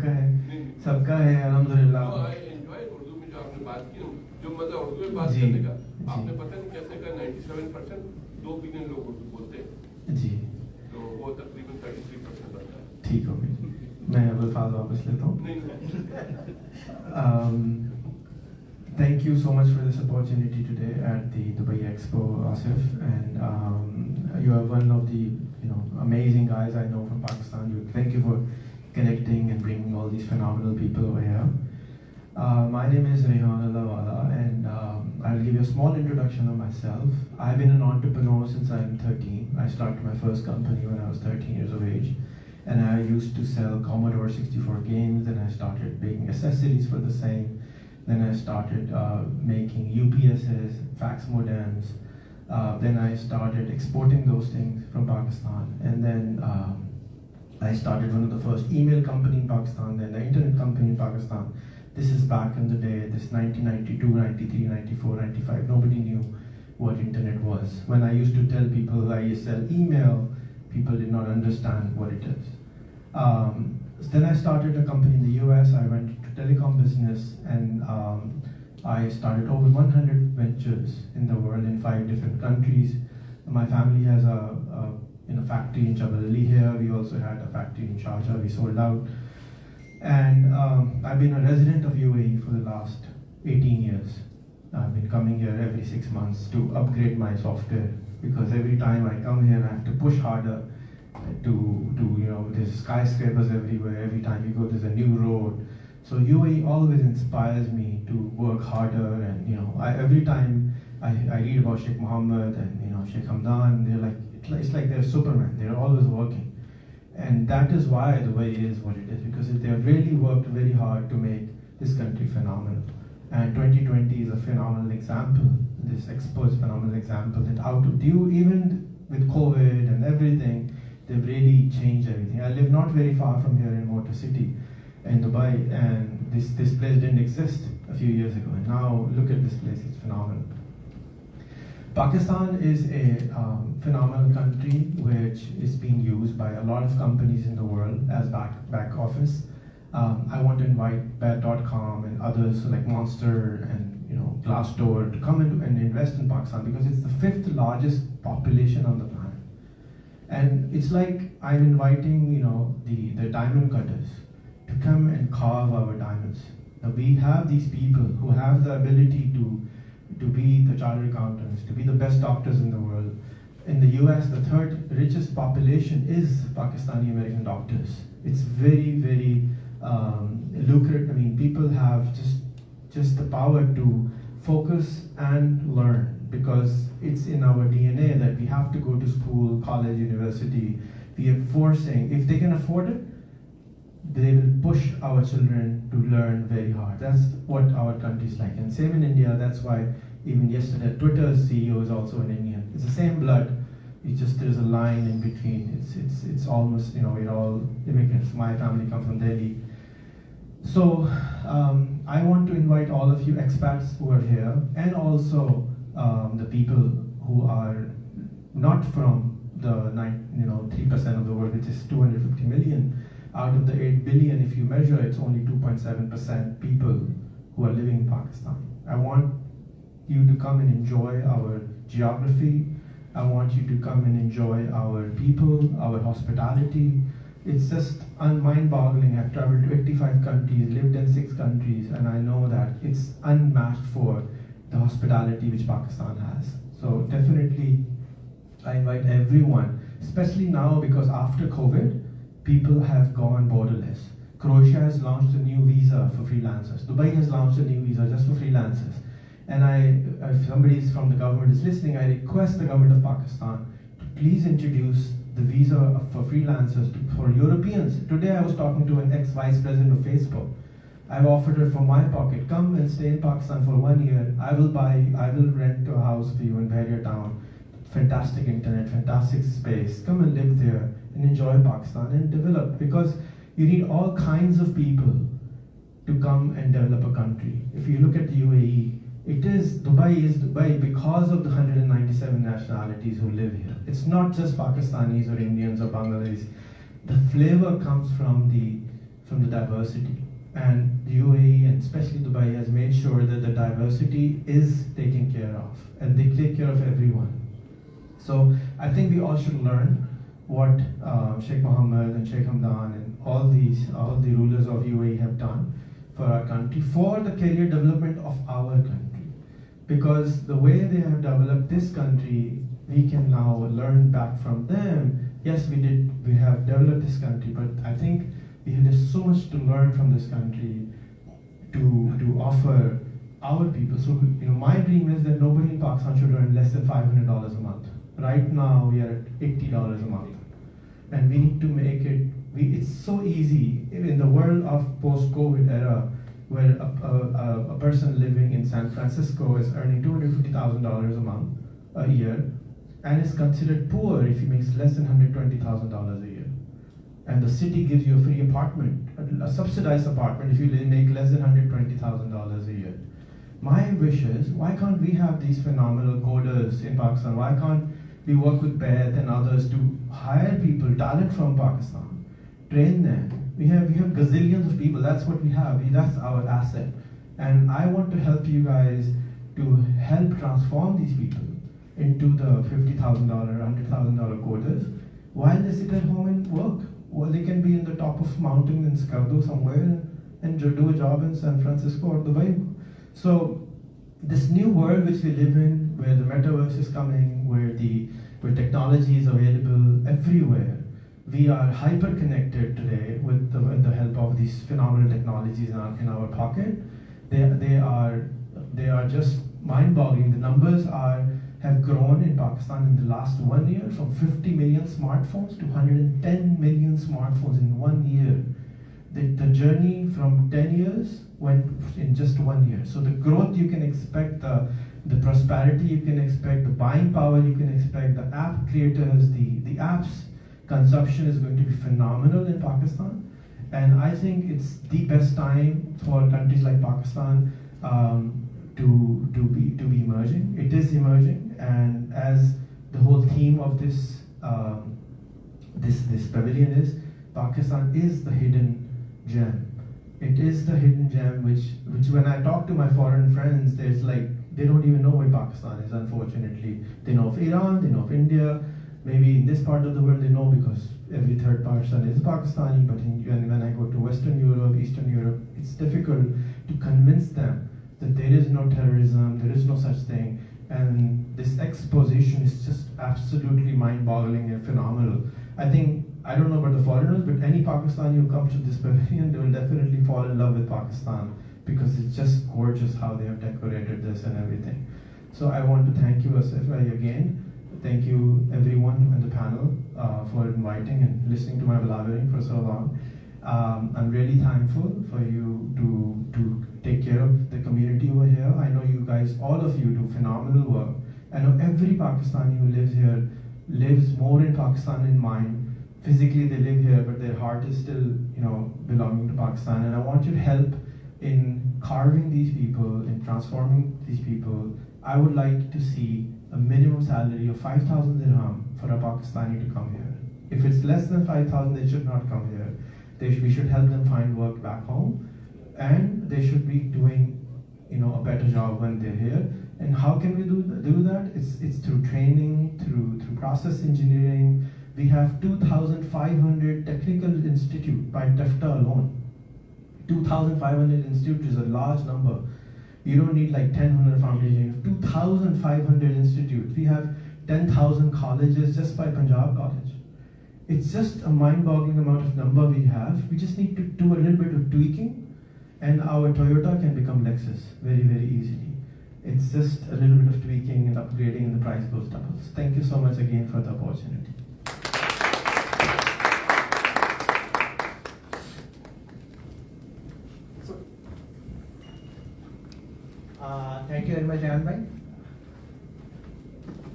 کا ہے الحمدللہ. اردو میں جو آپ نے بات کی, جو مزہ اردو میں بات کرنے کا, آپ نے پتہ نہیں کیسے کا 97% 2 बिलियन लोग उर्दू बोलते हैं, जी तो वो तकरीबन 33% आता है। ठीक हो गई, मैं अब अल्फाज वापस लेता हूँ. Thank you so much for this opportunity today at the Dubai Expo, Asif, and you are one of the amazing guys I know from Pakistan. Thank you for connecting and bringing all these phenomenal people over here. My name is Rehan Allahwala, and I'll give you a small introduction of myself. I've been an entrepreneur since I'm 13. I started my first company when I was 13 years of age, and I used to sell Commodore 64 games. Then I started making accessories for the same. Then I started making UPSs, fax modems. Then I started exporting those things from Pakistan. And then I started one of the first email company in Pakistan, then the internet company in Pakistan. This is back in the day, this 1992, 93, 94, 95. Nobody knew what internet was. When I used to tell people I sell email, people did not understand what it is. Then I started a company in the US. I went into telecom business, and I started over 100 ventures in the world in 5 different countries. My family has a factory in Jabal Ali here. We also had a factory in Sharjah. We sold out. And I've been a resident of UAE for the last 18 years. I've been coming here every 6 months to upgrade my software, because every time I come here I have to push harder to there's skyscrapers everywhere. Every time you go there's a new road. So UAE always inspires me to work harder, and every time I read about Sheikh Mohammed and Sheikh Hamdan, they're like, it's like they're Superman. They're always working. And that is why Dubai is what it is, because they have really worked very hard to make this country phenomenal. And 2020 is a phenomenal example. This Expo is a phenomenal example that how to do, even with COVID and everything, they've really changed everything. I live not very far from here in Motor City in Dubai, and this place didn't exist a few years ago. And now look at this place, it's phenomenal. Pakistan is a phenomenal country which is being used by a lot of companies in the world as back office. I want to invite Bed.com and others like Monster and Glassdoor to come in and invest in Pakistan, because it's the 5th largest population on the planet. And it's like I'm inviting the diamond cutters to come and carve our diamonds. Now we have these people who have the ability to be the chartered accountants, to be the best doctors in the world. In the US, the 3rd richest population is Pakistani American doctors. It's very, very lucrative. I mean, people have just the power to focus and learn, because it's in our DNA that we have to go to school, college, university. We are forcing, if they can afford it, they will push our children to learn very hard. That's what our country is like. And same in India. That's why even yesterday, Twitter's CEO is also an Indian. It's the same blood. It's just there's a line in between. It's almost we're all immigrants. My family comes from Delhi. So I want to invite all of you expats who are here, and also the people who are not from the 3% of the world, which is 250 million. Out of the 8 billion, if you measure, it's only 2.7% people who are living in Pakistan. I want you to come and enjoy our geography. I want you to come and enjoy our people, our hospitality. It's just mind-boggling. I've traveled to 85 countries, lived in 6 countries, and I know that it's unmatched for the hospitality which Pakistan has. So definitely, I invite everyone, especially now because after COVID, people have gone borderless. Croatia has launched a new visa for freelancers. Dubai has launched a new visa just for freelancers. And if somebody from the government is listening, I request the government of Pakistan to please introduce the visa for freelancers for Europeans. Today I was talking to an ex-vice president of Facebook. I've offered her from my pocket, come and stay in Pakistan for 1 year. I will rent a house for you in Bahria town. Fantastic internet, fantastic space. Come and live there and enjoy Pakistan and develop, because you need all kinds of people to come and develop a country. If you look at the UAE, Dubai is Dubai because of the 197 nationalities who live here. It's not just Pakistanis or Indians or Bangladeshis. The flavor comes from the diversity. And the UAE, and especially Dubai, has made sure that the diversity is taken care of, and they take care of everyone. So I think we all should learn what Sheikh Mohammed and Sheikh Hamdan and all the rulers of UAE have done for our country, for the career development of our country. Because the way they have developed this country, we can now learn back from them. Yes, we have developed this country, but I think there's so much to learn from this country to offer our people. So, my dream is that nobody in Pakistan should earn less than $500 a month. Right now, we are at $80 a month. And we need to make it, it's so easy in the world of post-COVID era, where a person living in San Francisco is earning $250,000 a year, and is considered poor if he makes less than $120,000 a year. And the city gives you a free apartment, a subsidized apartment, if you make less than $120,000 a year. My wish is, why can't we have these phenomenal coders in Pakistan? Why can't we work with Beth and others to hire people, talent from Pakistan, train them? We have gazillions of people. That's what we have. That's our asset. And I want to help you guys to help transform these people into the $50,000, $100,000 coders while they sit at home and work. Well, they can be in the top of mountain in Skardu somewhere and do a job in San Francisco or Dubai. So this new world which we live in, where the metaverse is coming, where technology is available everywhere, we are hyper connected today with the help of these phenomenal technologies in our pocket. They are just mind-boggling. The numbers have grown in Pakistan in the last 1 year from 50 million smartphones to 110 million smartphones in 1 year. The journey from 10 years went in just 1 year. So the growth you can expect, the prosperity you can expect, the buying power you can expect, the app creators, the apps consumption is going to be phenomenal in Pakistan. And I think it's the best time for countries like Pakistan to be emerging. It is emerging, and as the whole theme of this pavilion is, Pakistan is the hidden gem. It is the hidden gem which when I talk to my foreign friends, there's they don't even know where Pakistan is, unfortunately. They know of Iran, they know of India. Maybe in this part of the world they know because every third person is Pakistani, but when I go to Western Europe, Eastern Europe, it's difficult to convince them that there is no terrorism, there is no such thing. And this exposition is just absolutely mind-boggling and phenomenal. I don't know about the foreigners, but any Pakistani who comes to this pavilion, they will definitely fall in love with Pakistan because it's just gorgeous how they have decorated this and everything. So I want to thank you, Asif, again. Thank you everyone on the panel for inviting and listening to my blabbering for so long. I'm really thankful for you to take care of the community over here. I know you guys, all of you, do phenomenal work. I know every Pakistani who lives here lives more in Pakistan in mind. Physically they live here, but their heart is still, belonging to Pakistan. And I want your help in carving these people, in transforming these people. I would like to see a minimum salary of 5,000 dirham for a Pakistani to come here. If it's less than 5,000, they should not come here. We should help them find work back home, and they should be doing, a better job when they're here. And how can we do that? It's through training, through process engineering. We have 2,500 technical institute by TEFTA alone. 2,500 institute is a large number. You don't need 10 foundations. 2,500 institutes. We have 10,000 colleges just by Punjab College. It's just a mind-boggling amount of number we have. We just need to do a little bit of tweaking, and our Toyota can become Lexus very, very easily. It's just a little bit of tweaking and upgrading, and the price goes doubles. Thank you so much again for the opportunity. Thank you very much, Ayan bhai,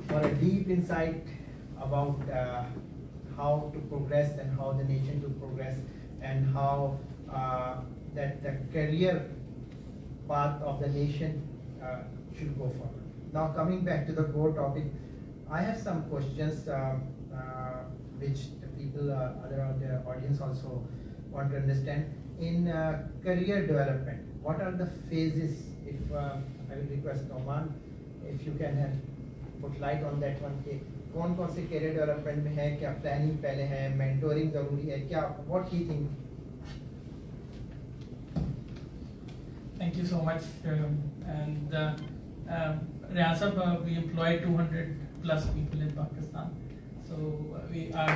for a deep insight about how to progress and how the nation to progress and how that the career path of the nation should go forward. Now coming back to the core topic, I have some questions which the people, other of the audience also want to understand. In career development, what are the phases? If I will request Oman, if you can put light on that one. کون کون سے career development میں ہے, کیا planning پہلے ہے, mentoring ضروری ہے, کیا what he think. Thank you so much. And Rehan sahab, we employ 200 plus people in Pakistan. So we are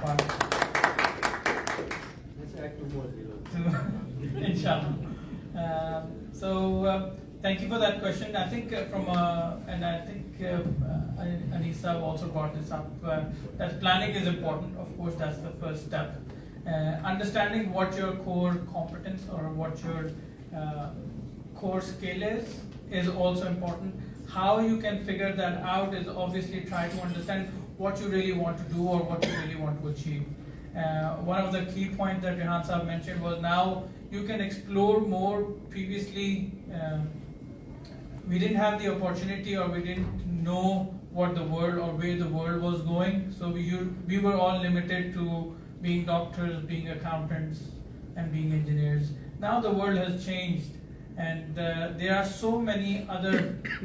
part of it. Let's add 2 more zeros. Inshallah. So thank you for that question. I think and I think Anisa also brought this up, that planning is important. Of course, that's the first step. Understanding what your core competence or what your core skill is also important. How you can figure that out is obviously try to understand what you really want to do or what you really want to achieve. One of the key points that Rehan sahab mentioned was now you can explore more. Previously, we didn't have the opportunity, or we didn't know what the world or where the world was going. So we were all limited to being doctors, being accountants, and being engineers. Now the world has changed, and there are so many other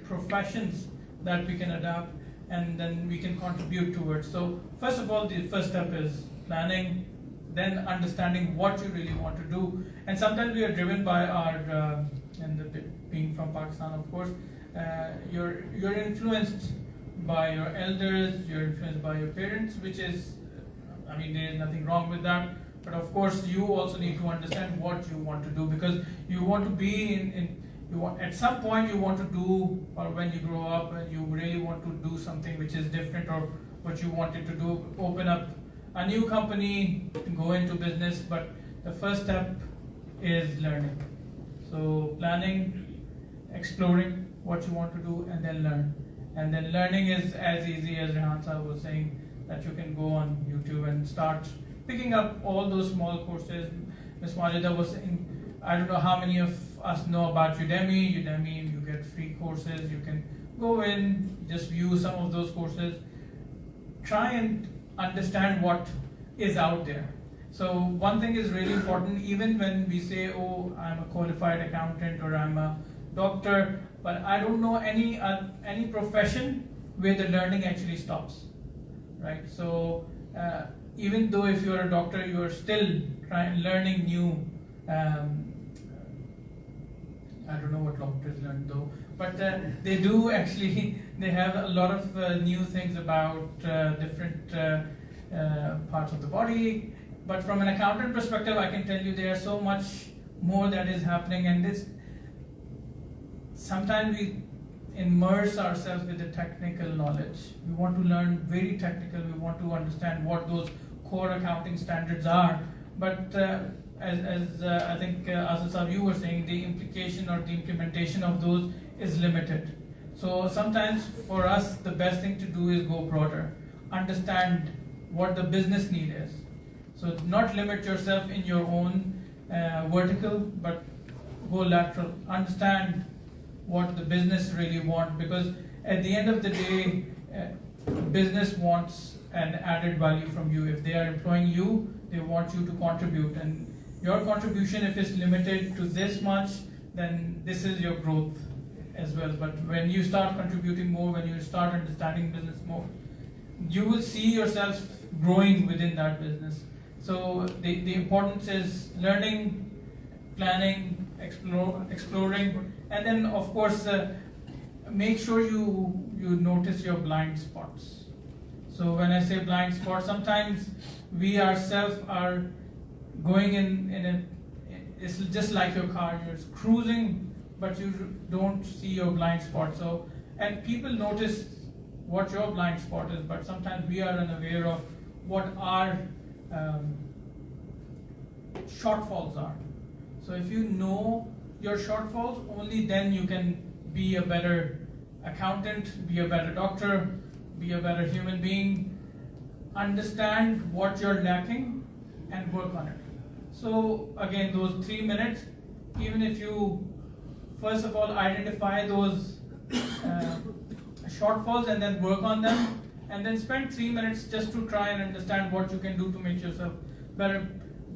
professions that we can adapt, and then we can contribute towards. So first of all, the first step is planning, then understanding what you really want to do. And sometimes we are driven by our, being from Pakistan, of course, you're influenced by your elders, you're influenced by your parents, which is, I mean, there is nothing wrong with that. But of course, you also need to understand what you want to do, because you want to be at some point you want to do, or when you grow up, you really want to do something which is different, or what you wanted to do, open up a new company, go into business. But the first step is learning. So planning, exploring what you want to do, and then learn. And then learning is as easy as Rehan sahab was saying, that you can go on YouTube and start picking up all those small courses. Ms. Majida was saying, I don't know how many of us know about Udemy. Udemy, you get free courses. You can go in, just view some of those courses. Try and understand what is out there. So one thing is really important, even when we say, oh, I'm a qualified accountant or I'm a doctor, but I don't know any profession where the learning actually stops, right? So even though if you're a doctor, you are still learning new, I don't know what doctors learn though, but they do actually, they have a lot of new things about different parts of the body. But from an accountant perspective, I can tell you there's so much more that is happening, and this, sometimes we immerse ourselves with the technical knowledge. We want to learn very technical, we want to understand what those core accounting standards are. But as I think Asad sahab, you were saying, the implication or the implementation of those is limited. So sometimes for us, the best thing to do is go broader, understand what the business need is. So not limit yourself in your own vertical, but go lateral, understand what the business really want, because at the end of the day, business wants an added value from you. If they are employing you, they want you to contribute, and your contribution, if it's limited to this much, then this is your growth as well. But when you start contributing more, when you start understanding business more, you will see yourself growing within that business. So the importance is learning, planning, exploring, and then of course make sure you notice your blind spots. So when I say blind spots, sometimes we ourselves are going in a, it's just like your car, you're cruising, but you don't see your blind spot. So, and people notice what your blind spot is, but sometimes we are unaware of what our shortfalls are. So if you know your shortfalls, only then you can be a better accountant, be a better doctor, be a better human being, understand what you're lacking and work on it. So again, those 3 minutes, even if you first of all identify those shortfalls and then work on them, and then spend 3 minutes just to try and understand what you can do to make yourself better.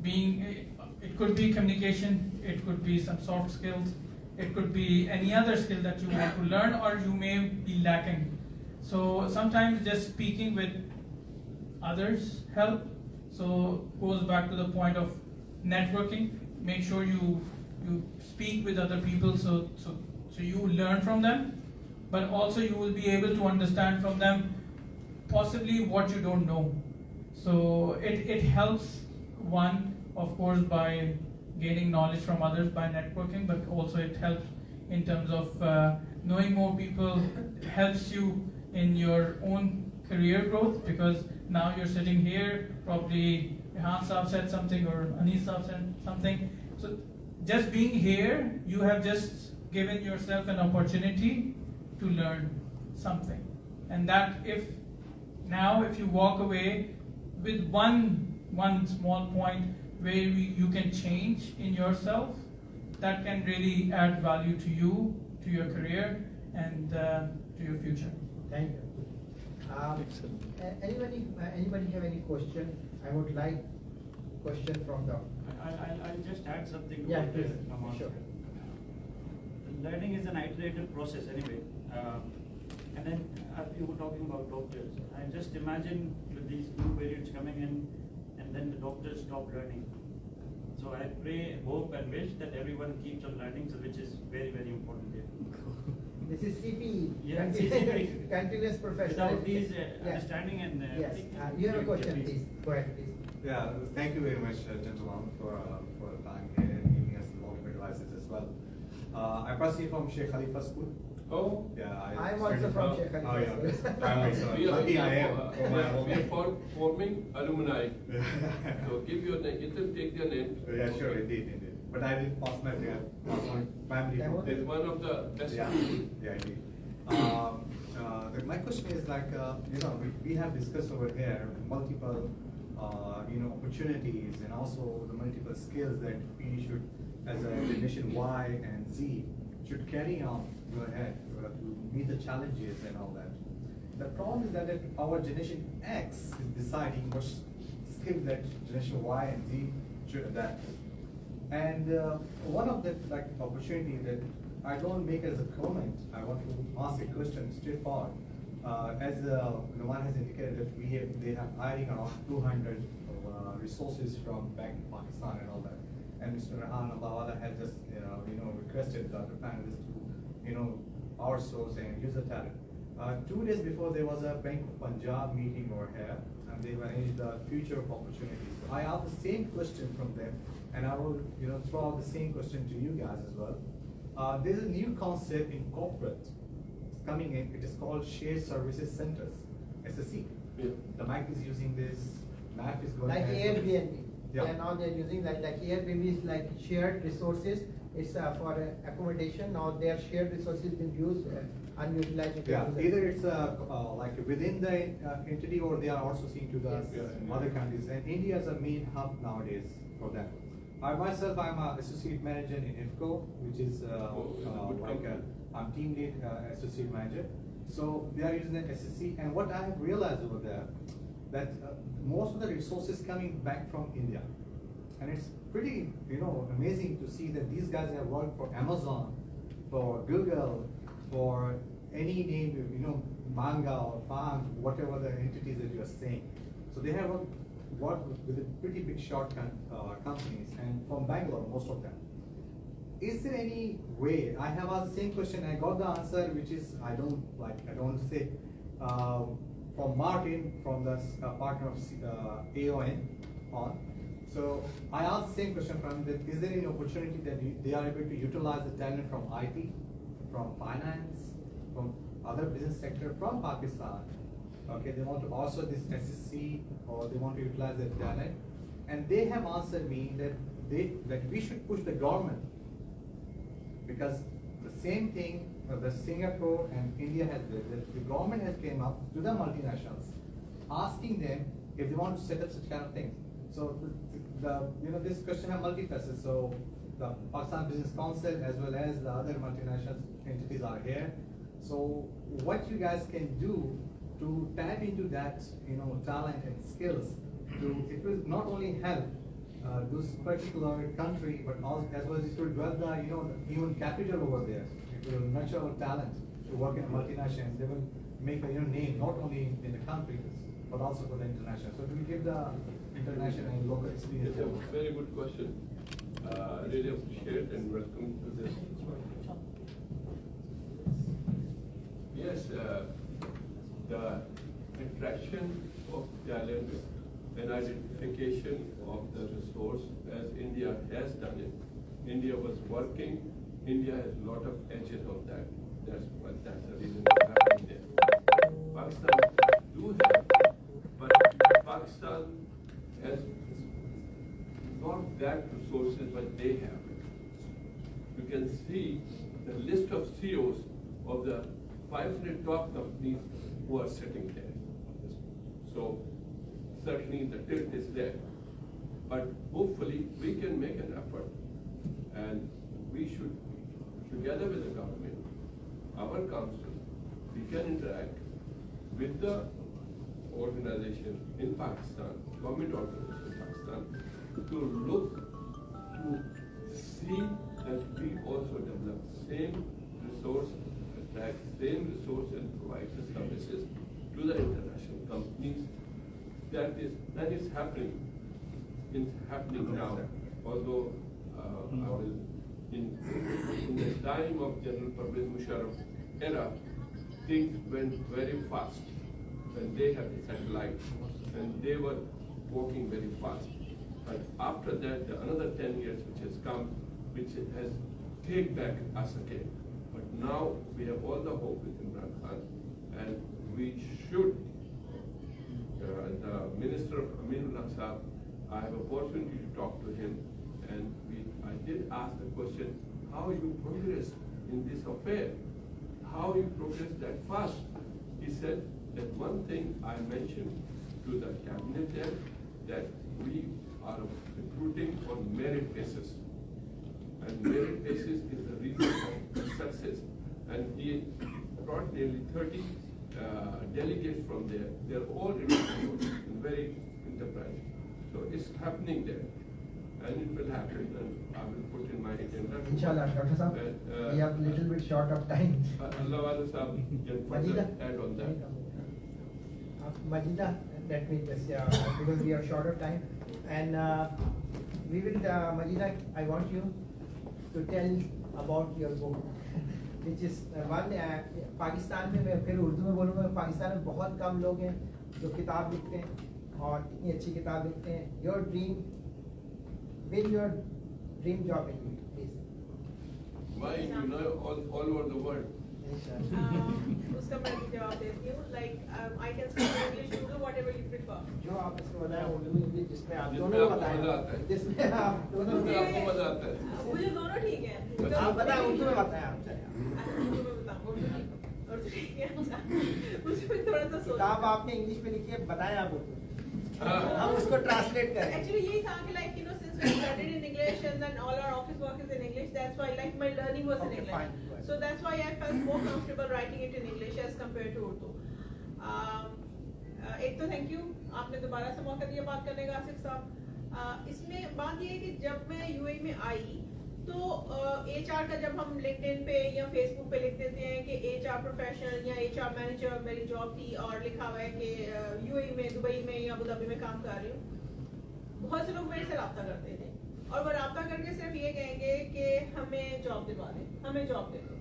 It could be communication, it could be some soft skills, it could be any other skill that you want to learn or you may be lacking. So sometimes just speaking with others help. So goes back to the point of networking. Make sure you speak with other people so you learn from them, but also you will be able to understand from them possibly what you don't know. So it helps one, of course, by gaining knowledge from others by networking, but also it helps in terms of knowing more people, helps you in your own career growth, because now you're sitting here, probably Rehan Saab said something or Anis Saab said something. So just being here, you have just given yourself an opportunity to learn something. And that if you walk away with one small point where you can change in yourself, that can really add value to you, to your career, and to your future. Thank you. Anybody have any question? I would like question from the. I'll just add something to Yeah, what please. Aman Sure. said. Learning is an iterative process anyway. And then you were talking about doctors. I just imagine with these new variants coming in, and then the doctors stop learning. So I pray, hope, and wish that everyone keeps on learning, so which is very, very important here. This is CPE. Yeah, Continuous- Continuous professional. Without these Yeah. understanding and Yes. You have a question, please. Go ahead, please. Yeah, thank you very much, gentlemen, for the time here and giving us the ultimate advices as well. I'm personally from Sheikh Khalifa School. Oh, Yeah, I'm also from Sheikh Khalifa Oh, yeah. School. Primary, so we are, lucky I am. For my home. we are forming alumni. So give your name, you can take their name. Yeah, sure, indeed. But I didn't pass my primary. Demo? from It's there. one of the best Yeah, people. yeah, indeed. My question is like, we have discussed over here multiple, opportunities and also the multiple skills that we should, as a generation Y and Z, should carry on go ahead to meet the challenges and all that. The problem is that our generation X is deciding what skills that generation Y and Z should adapt. And one of the opportunity that I don't make as a comment, I want to ask a question straightforward. As Numan has indicated that they have hiring around 200 resources from back in Pakistan and all that. And Mr. Rehan Allah has just requested the other panelists to outsource and use the talent. 2 days before there was a Bank of Punjab meeting over here, and they managed the future of opportunities. So I asked the same question from them, and I will throw out the same question to you guys as well. There's a new concept in corporate. It's coming in. It is called Shared Services Centers, SSC. Yeah. The MAC is using this. MAC is going Like ahead with- Airbnb. Yeah. Yeah, now they're using like Airbnb is like shared resources. It's for accommodation. Now their shared resources been used, unutilized. you can Yeah, use it. either it's like within the entity, or they are also seeing to the Yes. other countries. And India is a main hub nowadays for that. I myself, I'm an associate manager in IFCO, which is good I'm team lead associate manager. So they are using the SSC, and what I have realized over there, that most of the resources coming back from India, and it's pretty amazing to see that these guys have worked for Amazon, for Google, for any name, Manga or Farm, whatever the entities that you are saying. So they have worked with a pretty big companies, and from Bangalore, most of them. Is there any way, I have asked the same question, I got the answer, which is, I don't want to say, from Martin, from the partner of AON on. So I asked the same question from him, that is there any opportunity that they are able to utilize the talent from IT, from finance, from other business sector, from Pakistan? Okay, they want to also this SSC, or they want to utilize their talent. And they have answered me that we should push the government, because the same thing that Singapore and India has did, that the government has came up to the multinationals, asking them if they want to set up such kind of things. So this question have multifaceted. So the Pakistan Business Council as well as the other multinational entities are here. So what you guys can do to tap into that talent and skills, it will not only help this particular country, but also as well as it will develop the human capital over there. It will nurture our talent to work in multinationals. They will make a name not only in the country but also for the international. So it will give the international and local experience. It's a very good question. Really appreciate and welcome to this. Yes, the attraction of talent and identification of the resource as India has done it. India was working. India has a lot of edges on that. That's the reason it's happening there. Pakistan do have, but Pakistan has not that resources what they have. You can see the list of CEOs of the 500 top companies who are sitting there. So certainly the tilt is there. But hopefully we can make an effort, and we should, together with the government, our council, we can interact with the organization in Pakistan, government organization in Pakistan, to look to see that we also develop same resource, attract same resource and provide the services to the international companies. That is happening. It's happening now. Although I will, in the time of General Pervez Musharraf era, things went very fast. When they had the satellite, and they were working very fast. But after that, another 10 years which has come, which has taken back us again. But now we have all the hope with Imran Khan, and we should. The Minister of Aminullah Sahab, I have opportunity to talk to him, and I did ask the question, how you progressed in this affair? How you progressed that fast? He said that one thing I mentioned to the cabinet there, that we are recruiting on merit basis. And merit basis is the reason of success. And he brought nearly 30 delegates from there. They're all in very enterprising. So it's happening there. And it will happen, and I will put in my agenda. Inshallah, Dr. Saab, we have a little bit short of time. Allah Wala Saab can further add on that. Majida, let me just, because we are short of time. And we will, Majida, I want you to tell about your book, which is one, Pakistan में मैं फिर उर्दू में बोलूँगा, पाकिस्तान में बहुत कम लोग हैं जो किताब लिखते हैं और इतनी अच्छी किताब लिखते हैं. Your dream, win your dream job in you, please. Why, you know, all over the world. उसका मैं जवाब देती हूँ. Like I can speak English, Urdu, whatever you prefer. जो आप इसको बताएं उर्दू इंग्लिश जिसमें आप जिसमें दोनों आपको बताएं, मजा आता है. जिसमें आप दोनों उसमें आपको मजा आता है. मुझे दोनों ठीक है. आप बताएं उर्दू में बताएं आप. उर्दू में बताऊँ. उर्दू ठीक है. मुझे थोड़ा सा सोचना. किताब आपने इंग्लिश में लिखी है, बताएं आप उर्दू. हम उसको ट्रांसलेट करें. Actually यही था कि like since we studied in English and then all our office work is in English, that's why like my learning was in Okay, English. fine. So that's why I felt more comfortable writing it in English as compared to Urdu. एक तो thank you, आपने दोबारा से मौका दिया बात करने का आसिफ साहब. इसमें बात ये है कि जब मैं यूएई में आई तो एचआर का जब हम लिंक्डइन पे या फेसबुक पे लिख देते हैं कि एचआर प्रोफेशनल या एचआर मैनेजर मेरी जॉब थी और लिखा हुआ है कि यूएई में, दुबई में या अबू धाबी में काम कर रही हूँ, बहुत से लोग मेरे से रब्ता करते थे और वो रब्ता करके सिर्फ ये कहेंगे कि हमें जॉब दिलवा दें, हमें जॉब दे दो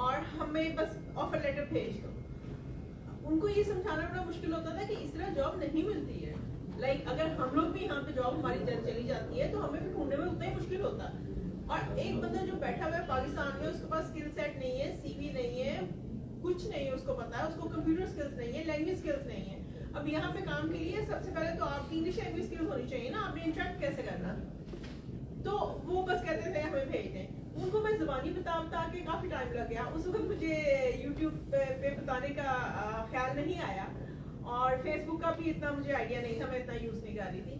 और हमें बस ऑफर लेटर भेज दो. उनको ये समझाना बड़ा मुश्किल होता था कि इस तरह जॉब नहीं मिलती है. लाइक अगर हम लोग भी यहाँ पे जॉब हमारी चली जाती है तो हमें भी ढूंढने में उतना ही मुश्किल होता है. और एक बंदा जो बैठा हुआ है पाकिस्तान में, उसके पास स्किल सेट नहीं है, सीवी नहीं है, कुछ नहीं है, उसको पता है, उसको कंप्यूटर स्किल्स नहीं है, लैंग्वेज स्किल्स नहीं है. अब यहाँ पे काम के लिए सबसे पहले तो आपकी इंग्लिश लैंग्वेज स्किल्स होनी चाहिए ना, आपने इंटरेक्ट कैसे करना. तो वो बस कहते थे हमें भेज दें. उनको मैं जुबानी बता के काफी टाइम लग गया. उस वक्त मुझे यूट्यूब पे बताने का ख्याल नहीं आया और फेसबुक का भी इतना मुझे आइडिया नहीं था, मैं इतना यूज नहीं कर रही थी.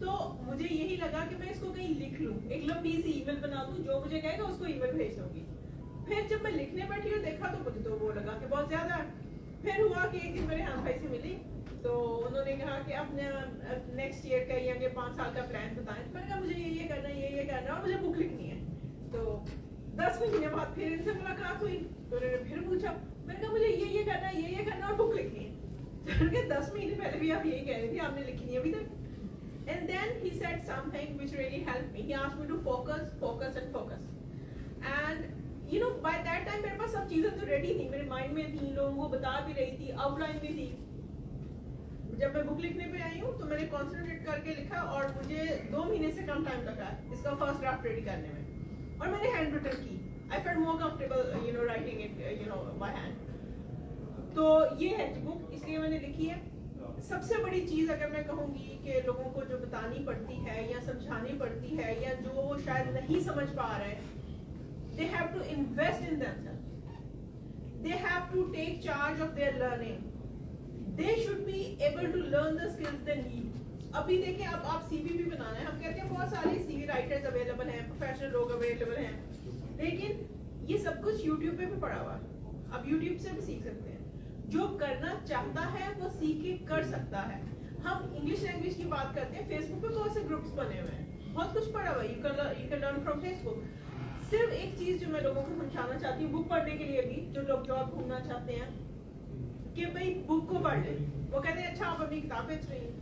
तो मुझे यही लगा कि मैं इसको कहीं लिख लूं, एक लंबी सी ईमेल बना दूं, जो मुझे कहेगा उसको ईमेल भेज दूंगी. फिर जब मैं लिखने बैठी और देखा तो मुझे तो वो लगा कि बहुत ज्यादा है. फिर हुआ कि एक दिन मेरे हाथ भाई से मिली तो उन्होंने कहा कि अपने नेक्स्ट ईयर का या 5 साल का प्लान बताएं. तो मैंने कहा मुझे ये करना है, ये करना है और मुझे बुक लिखनी है. तो 10 महीने बाद फिर इनसे मुलाकात हुई तो उन्होंने फिर पूछा, मैंने कहा मुझे ये करना है, ये करना है और बुक लिखनी है। तो 10 महीने पहले भी आप यही कह रही थी, आपने लिखी नहीं अभी तक। And then he said something which really helped me. He asked me to focus. And you know, by that time मेरे पास सब चीजें तो ready थी, मेरे mind में थी, लोगों को बता भी रही थी, outline भी थी। जब मैं बुक लिखने पे आई हूँ तो मैंने concentrate करके लिखा और मुझे 2 महीने से कम टाइम लगा इसका first draft ready करने में। और मैंने hand written की। I felt more comfortable, you know, writing it, you know, by hand. तो ये है बुक, इसलिए मैंने लिखी है। सबसे बड़ी चीज अगर मैं कहूँगी कि लोगों को जो बतानी पड़ती है या समझानी पड़ती है या जो वो शायद नहीं समझ पा रहे, they have to invest in themselves. They have to take charge of their learning. They should be able to learn the skills they need. अभी देखिए अब आप CV भी बनाना है, हम कहते हैं बहुत सारे CV राइटर्स अवेलेबल हैं, प्रोफेशनल लोग अवेलेबल हैं, लेकिन ये सब कुछ YouTube पे भी पड़ा हुआ है। आप YouTube से भी सीख सकते हैं। जो करना चाहता है वो सीख के कर सकता है। हम इंग्लिश लैंग्वेज की बात करते हैं, फेसबुक पे बहुत से ग्रुप्स बने हुए हैं, बहुत कुछ पड़ा हुआ है, you can learn from Facebook. सिर्फ एक चीज जो मैं लोगों को समझाना चाहती हूँ, बुक पढ़ने के लिए भी, जो लोग जॉब ढूंढना चाहते हैं, कि भाई बुक को पढ़ ले। वो कहते हैं अच्छा आप अपनी किताब बेच रही हैं,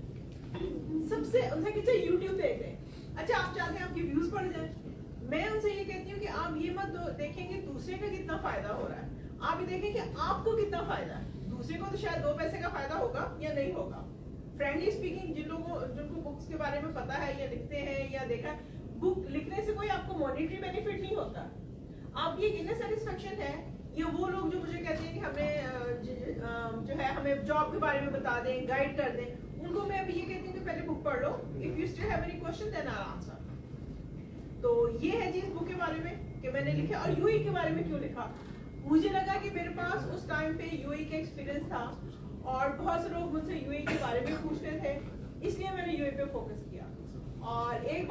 सबसे उनसे कहते हैं YouTube देख लें। अच्छा आप चाहते हैं आपके व्यूज बढ़ जाए, मैं उनसे ये कहती हूँ कि आप ये मत देखेंगे दूसरे का कितना फायदा हो रहा है, आप ये देखें कि आपको कितना फायदा है। दूसरे को तो शायद 2 पैसे का फायदा होगा या नहीं होगा। फ्रेंडली स्पीकिंग, जिनको बुक्स के बारे में पता है या लिखते हैं या देखा है, बुक लिखने से कोई आपको मॉनेटरी बेनिफिट नहीं होता। आप ये इनर सेटिस्फेक्शन है, या वो लोग जो मुझे कहते हैं कि हमें जो है हमें जॉब के बारे में बता दें, गाइड कर दें, उनको मैं अभी ये कहती हूँ कि पहले बुक पढ़ लो, if you still have any question then I answer. तो ये है चीज बुक के बारे में कि मैंने लिखा। और यूएई के बारे में क्यों लिखा, मुझे लगा कि मेरे पास उस टाइम पे यूएई का एक्सपीरियंस था और बहुत से लोग मुझसे यूएई के बारे में पूछते थे, इसलिए मैंने यूएई पे फोकस किया। और एक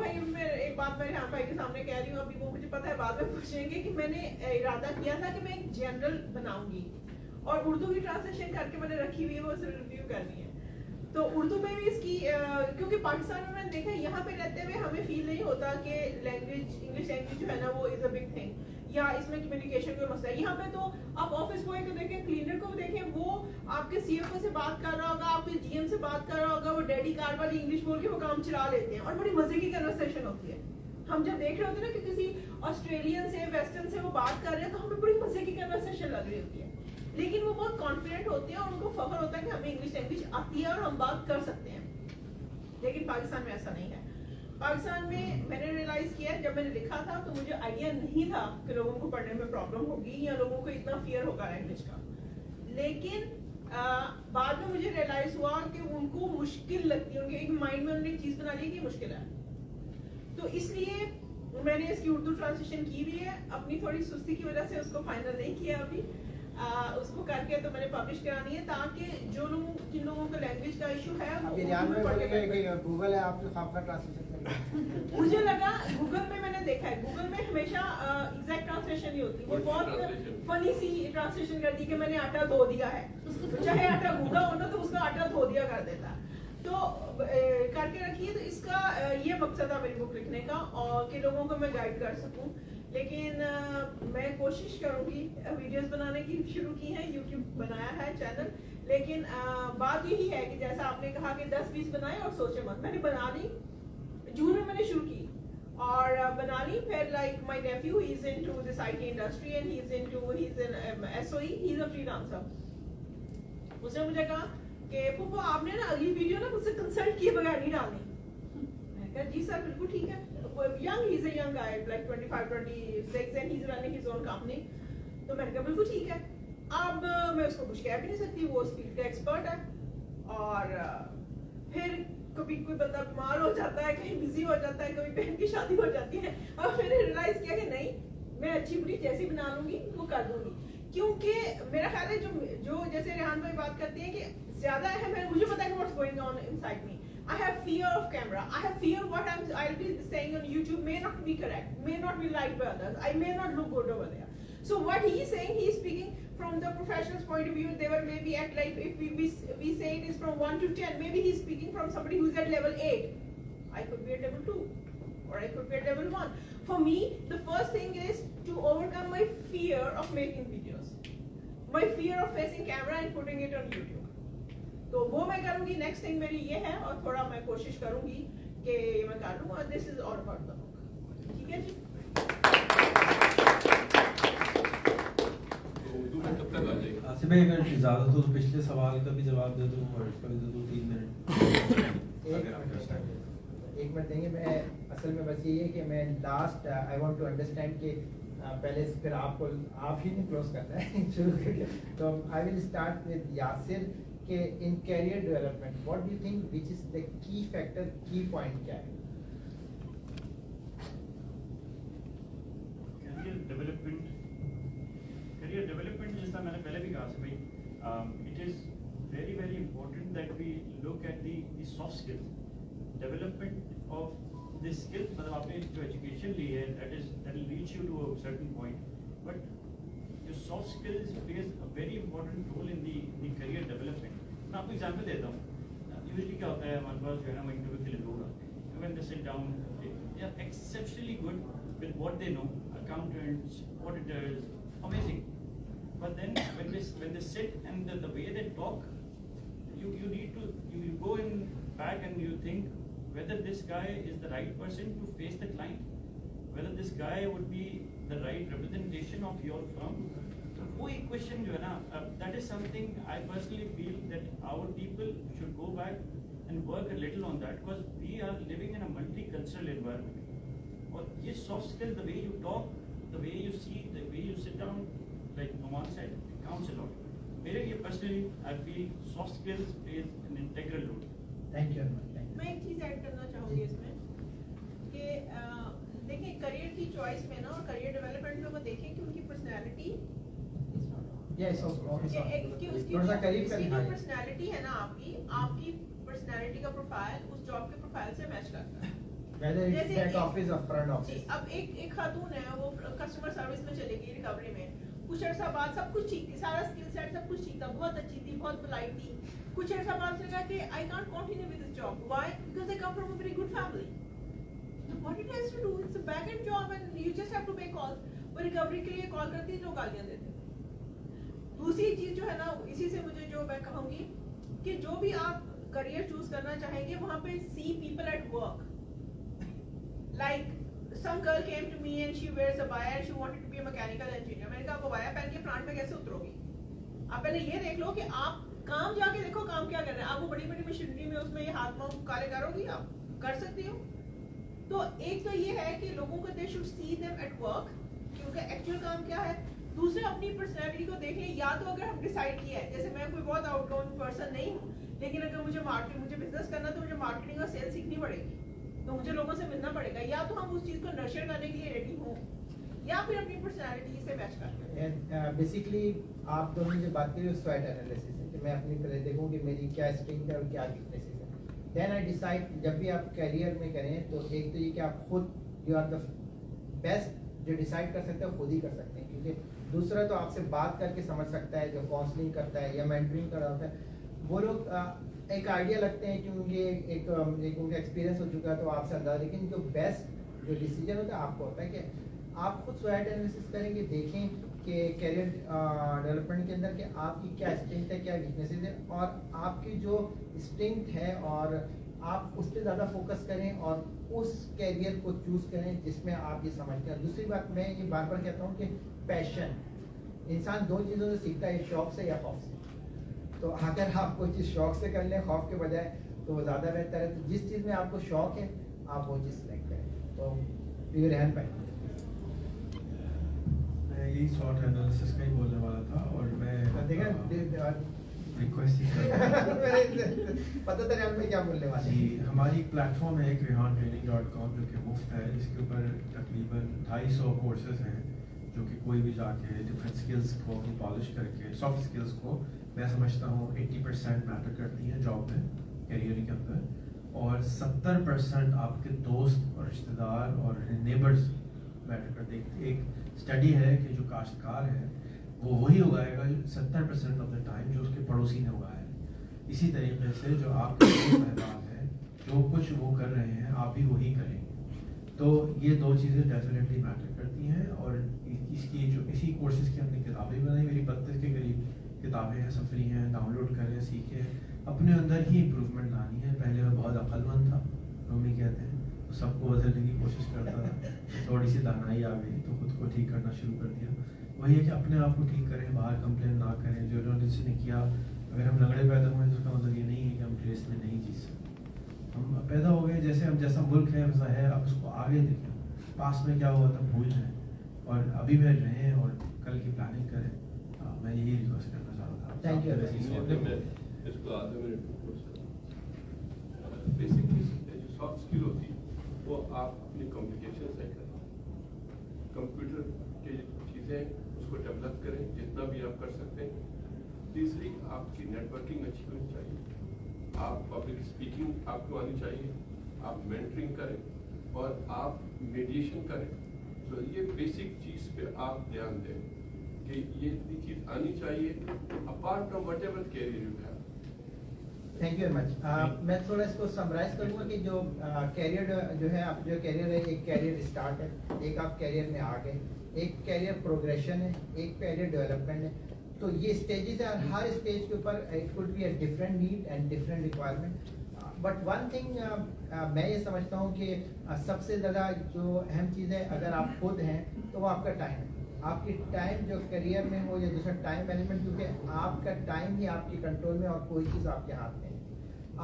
बात मैं राम भाई के सामने कह रही हूँ, अभी वो मुझे पता है बाद में पूछेंगे, कि मैंने इरादा किया था कि मैं एक जनरल बनाऊंगी और उर्दू की ट्रांसलेशन करके मैंने रखी हुई है, वो सिर्फ रिव्यू करनी है। तो उर्दू में भी इसकी क्योंकि पाकिस्तान में मैंने देखा यहाँ पे रहते हुए हमें फील नहीं होता कि लैंग्वेज, इंग्लिश लैंग्वेज जो है ना वो इज अ बिग थिंग, या इसमें कम्युनिकेशन का मसला है। यहाँ पे तो आप ऑफिस बॉय को देखें, क्लीनर को देखें, वो आपके सीएफओ से बात कर रहा होगा, आपके जीएम से बात कर रहा होगा, वो डैडी कार वाली इंग्लिश बोल के वो काम चला लेते हैं और बड़ी मजे की कन्वर्सेशन होती है। हम जब देख रहे होते हैं ना कि किसी ऑस्ट्रेलियन से, वेस्टर्न से वो बात कर रहे हैं, तो हमें बड़ी मजे की कन्वर्सेशन लग रही होती है, लेकिन वो बहुत कॉन्फिडेंट होते हैं और उनको फख्र होता है कि हमें इंग्लिश लैंग्वेज आती है और हम बात कर सकते हैं। लेकिन पाकिस्तान में ऐसा नहीं है। पाकिस्तान में मैंने रियलाइज किया, जब मैंने लिखा था तो मुझे आइडिया नहीं था कि लोगों को पढ़ने में प्रॉब्लम होगी या लोगों को इतना फियर होगा लैंग्वेज का, लेकिन बाद में मुझे रियलाइज हुआ कि उनको मुश्किल लगती है, उनके एक माइंड में उन्होंने एक चीज बना ली कि मुश्किल है। तो इसलिए मैंने इसकी उर्दू ट्रांसलेशन की भी है, अपनी थोड़ी सुस्ती की वजह से उसको फाइनल नहीं किया अभी, उसको करके तो मैंने पब्लिश करानी है, ताकि जो लोग, जिन लोगों को लैंग्वेज का इशू है वो गूगल है, आप आपका ट्रांसलेशन करेंगे। मुझे लगा गूगल में, मैंने देखा है गूगल में हमेशा एग्जैक्ट ट्रांसलेशन नहीं होती, वो बहुत फनी सी ट्रांसलेशन कर दी कि मैंने आटा धो दिया है, चाहे आटा गूदा हो ना तो उसका आटा धो दिया कर देता। तो करके रखिए। तो इसका ये मकसद था मेरी बुक लिखने का, और कि लोगों को मैं गाइड कर सकूं। लेकिन मैं कोशिश करूंगी, वीडियोस बनाने की शुरू की है, यूट्यूब बनाया है चैनल, लेकिन बात यही है कि जैसा आपने कहा कि 10-20 बनाए और सोचे मत, मैंने बना ली, जून में मैंने शुरू की और बना ली। फिर like my nephew, he is into this IT industry and he is in SOE, he is a freelancer. उसने मुझे कहा कि पुप्पो आपने ना अगली वीडियो ना मुझसे कंसल्ट किए बगैर नहीं डालनी। मैंने कहा जी सर बिल्कुल ठीक है। Young, he's a young guy, like 25-26, and he's running his own company. तो मैंने कहा बिल्कुल ठीक है। अब मैं उसको कुछ कह भी नहीं सकती, वो उस फील्ड का एक्सपर्ट है। और फिर कभी कोई बंदा बीमार हो जाता है, कहीं बिजी हो जाता है, कभी बहन की शादी हो जाती है, और मैंने रियलाइज किया कि नहीं, मैं अच्छी बुरी जैसी बना लूंगी वो कर दूंगी। क्योंकि मेरा ख्याल है जो जैसे रेहान भाई बात करते हैं कि ज्यादा अहम है, मुझे पता है कि what's going on inside me. I have fear of camera. I have fear what I'll be saying on YouTube may not be correct, may not be liked by others. I may not look good over there. So what he is saying, he is speaking from the professional's point of view. They were maybe at like, if we say it is from 1 to 10, maybe he is speaking from somebody who's at level 8. I could be at level 2, or I could be at level 1. For me, the first thing is to overcome my fear of making videos, my fear of facing camera and putting it on YouTube. तो वो मैं करूँगी. Next thing मेरी ये है, और थोड़ा मैं कोशिश करूँगी कि मैं कर लूँ. और this is all about the book. ठीक है जी? उर्दू में कब तक आ जाएगी? आसिफ भाई अगर इजाज़त हो तो पिछले सवाल का भी जवाब दे दूँ और इसका भी दे दूँ 3 मिनट अगर आपके पास टाइम है. एक मिनट देंगे. मैं असल में बस ये है कि मैं last I want to understand कि पहले फिर आपको आप ही नहीं क्लोज करना है शुरू करके. तो I will start with Yasir कि in career development what do you think which is the key factor, key point क्या है? Career development जैसा मैंने पहले भी कहा भाई, it is very very important that we look at the soft skills, development of the skills. मतलब आपने जो education ली है that will reach you to a certain point, but your soft skills plays a very important role in the career development. मैं आपको example देता हूँ. Usually क्या होता है हमारे पास जो है ना वो interview के लिए लोग आते हैं. When they sit down, they are exceptionally good with what they know, accountants, auditors, amazing. But then when they sit and the way they talk, you need to you go in back and you think whether this guy is the right person to face the client, whether this guy would be the right representation of your firm. So वो एक question जो है ना, that is something I personally feel that our people should go back and work a little on that, because we are living in a multicultural environment. और ये soft skill, the way you talk, the way you see, the way you sit down, like Noman said, it counts a lot. मेरे लिए personally, I feel soft skills plays an integral role. Thank you. मैं एक चीज add करना चाहूँगी इसमें कि देखिए करियर की चॉइस में ना और करियर डेवलपमेंट में वो देखें कि उनकी पर्सनैलिटी यस थोड़ा सा करीब कर जो पर्सनैलिटी है ना आपकी पर्सनैलिटी का प्रोफाइल उस जॉब के प्रोफाइल से मैच करता है. whether it's जैसे back office or front ji, office. अब एक खातून है वो कस्टमर सर्विस में चली गई रिकवरी में. कुछ अर्सा बाद सब कुछ ठीक थी, सारा स्किल सेट सब कुछ ठीक था, बहुत अच्छी थी, बहुत पोलाइट थी. कुछ अर्सा बाद से कहा कि I can't continue with this job. Why? Because I come from a very good family. So what it has to do, it's a back end job and you just have to make calls. वो recovery के लिए call करती है, लोग गालियां देते हैं. दूसरी चीज जो है ना, इसी से मुझे जो मैं कहूंगी कि जो भी आप करियर चूज करना चाहेंगे वहां पे see people at work. Like some girl came to me and she wears a abaya and she wanted to be a mechanical engineer. मैंने कहा आप abaya पहन के प्लांट में कैसे उतरोगी? आप पहले ये देख लो कि आप काम जाके देखो काम क्या कर रहे हैं. आप वो बड़ी बड़ी मशीनरी में उसमें ये हाथ पांव काले करोगी, आप कर सकती हो. तो एक तो ये है कि लोगों को they should see them at work कि उनका एक्चुअल काम क्या है. दूसरे अपनी पर्सनैलिटी को देख लें. या तो अगर हम डिसाइड किया है, जैसे मैं कोई बहुत आउटगोइंग पर्सन नहीं हूँ, लेकिन अगर मुझे बिजनेस करना तो मुझे मार्केटिंग और सेल्स सीखनी पड़ेगी, तो मुझे लोगों से मिलना पड़ेगा. या तो हम उस चीज को नर्चर करने के लिए रेडी हों या फिर अपनी पर्सनैलिटी से मैच करते हैं. बेसिकली आप दोनों जो बात करी स्वैट एनालिसिस है कि मैं अपनी पहले देखूं कि मेरी क्या स्ट्रेंथ है और क्या वीकनेसेस है. Then I decide. जब भी आप करियर में करें तो एक तो ये कि आप खुद यू आर द बेस्ट जो डिसाइड कर सकते हैं खुद ही कर सकते हैं, क्योंकि दूसरा तो आपसे बात करके समझ सकता है, जो काउंसलिंग करता है या मेंटरिंग कर रहा होता है, वो लोग एक आइडिया लगते हैं कि उनके एक उनका एक्सपीरियंस हो चुका है तो आपसे अंदाजा. लेकिन जो बेस्ट जो डिसीजन होता है आपको होता है कि आप खुद स्वैट एनालिसिस करेंगे, देखें कि कैरियर डेवलपमेंट के अंदर कि आपकी क्या स्ट्रेंथ है, क्या वीकनेसेस है, और आपकी जो स्ट्रेंथ है और आप उस पर ज़्यादा फोकस करें और उस कैरियर को चूज़ करें जिसमें आप ये समझते हैं. दूसरी बात मैं ये बार बार कहता हूँ कि पैशन, इंसान दो चीज़ों से सीखता है, शौक से या खौफ से. तो अगर आप कोई चीज़ शौक से कर लें खौफ के बजाय तो वो ज़्यादा बेहतर है. तो जिस चीज़ में आपको शौक है आप वो चीज़ सेलेक्ट करें. तो ये रहन पाए. मैं यही शॉर्ट एनालिसिस का ही बोलने वाला था और मैं रिक्वेस्ट ही पता था मैं क्या बोलने वाला. जी, हमारी प्लेटफॉर्म है एक rehantraining.com जो कि मुफ्त है. इसके ऊपर तकरीबन 250 कोर्सेज हैं जो कि कोई भी जाके डिफरेंट स्किल्स को अपनी पॉलिश करके सॉफ्ट स्किल्स को मैं समझता हूँ 80% मैटर करती हैं जॉब में, करियर के अंदर, और 70% आपके दोस्त और रिश्तेदार और नेबर्स मैटर करते हैं. एक स्टडी है कि जो काश्तकार है वो वही उगाएगा 70% ऑफ द टाइम जो उसके पड़ोसी ने उगाया है. इसी तरीके से जो आपके मैदान है जो कुछ वो कर रहे हैं आप भी वही करेंगे. تو یہ دو چیزیں ڈیفینیٹلی میٹر کرتی ہیں. اور اس کی جو اسی کورسز کی ہم نے کتابیں بنائی, میری 32 کے قریب کتابیں ہیں, سفری ہیں, ڈاؤن لوڈ کریں, سیکھیں, اپنے اندر ہی امپروومنٹ لانی ہے. پہلے میں بہت عقل مند تھا, رومی کہتے ہیں, تو سب کو بدلنے کی کوشش کرتا تھا, تھوڑی سی دانائی آ گئی تو خود کو ٹھیک کرنا شروع کر دیا. وہی ہے کہ اپنے آپ کو ٹھیک کریں, باہر کمپلین نہ کریں. جو جس نے کیا, اگر ہم لنگڑے پیدا ہوئے تو اس کا مطلب یہ نہیں ہے کہ ہم ریس میں نہیں جیت سکتے. ہم پیدا ہو گئے, جیسے ہم جیسا ملک ہے ویسا ہے, اب اس کو آگے دیکھیں. پاس میں کیا ہوا تھا بھول جائیں اور ابھی میں رہیں اور کل کی پلاننگ کریں. میں یہی ریکویسٹ کرنا چاہتا تھا. Thank you. اس کو آدھے منٹ میں کلوز کروں. بیسکلی جو سافٹ اسکل ہوتی ہے وہ آپ اپنی کمیونیکیشن سے کریں, کمپیوٹر کی چیزیں اس کو ڈیولپ کریں جتنا بھی آپ کر سکتے ہیں. تیسری, آپ کی نیٹ ورکنگ اچھی ہونی چاہیے, آپ پبلک اسپیکنگ آپ کو آنی چاہیے, آپ مینٹرنگ کریں اور آپ میڈیشن کریں. تو یہ بیسک چیز پہ آپ دھیان دیں کہ یہ اتنی چیز آنی چاہیے apart from whatever career you have. Thank you very much. میں تھوڑا اس کو سمرائز کروں گا کہ جو کیریئر جو ہے, آپ جو کیریئر ہے, ایک کیریئر اسٹارٹ ہے, ایک آپ کیریئر میں آ گئے, ایک کیریئر پروگریشن ہے, ایک کیریئر ڈیولپمنٹ ہے. تو یہ اسٹیجز ہیں, اور ہر اسٹیج کے اوپر it could be a different need and different requirement. But one thing میں یہ سمجھتا ہوں کہ سب سے زیادہ جو اہم چیز ہے اگر آپ خود ہیں تو وہ آپ کا ٹائم ہے. آپ کی ٹائم جو کیریئر میں ہو یا دوسرا ٹائم مینجمنٹ, کیونکہ آپ کا ٹائم ہی آپ کی کنٹرول میں اور کوئی چیز آپ کے ہاتھ میں ہے.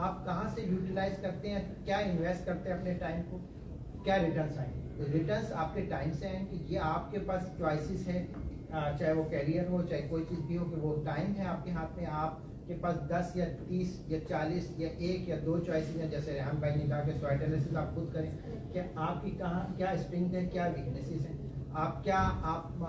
آپ کہاں سے یوٹیلائز کرتے ہیں, کیا انویسٹ کرتے ہیں اپنے ٹائم کو, کیا ریٹرنس آئیں گے. ریٹرنس آپ کے ٹائم سے آئیں گے. یہ آپ کے پاس چوائسیز ہیں, چاہے وہ کیریئر ہو چاہے کوئی چیز بھی ہو, کہ وہ ٹائم ہے آپ کے ہاتھ میں. آپ کے پاس 10 یا 30 یا 40 یا 1 یا 2 چوائسیز ہیں. جیسے ریحان بھائی نے کہا کہ سوائٹ انالیسس آپ خود کریں کہ آپ کی کہاں کیا اسٹرینگتھ ہے, کیا ویکنیسز ہیں, آپ کیا آپ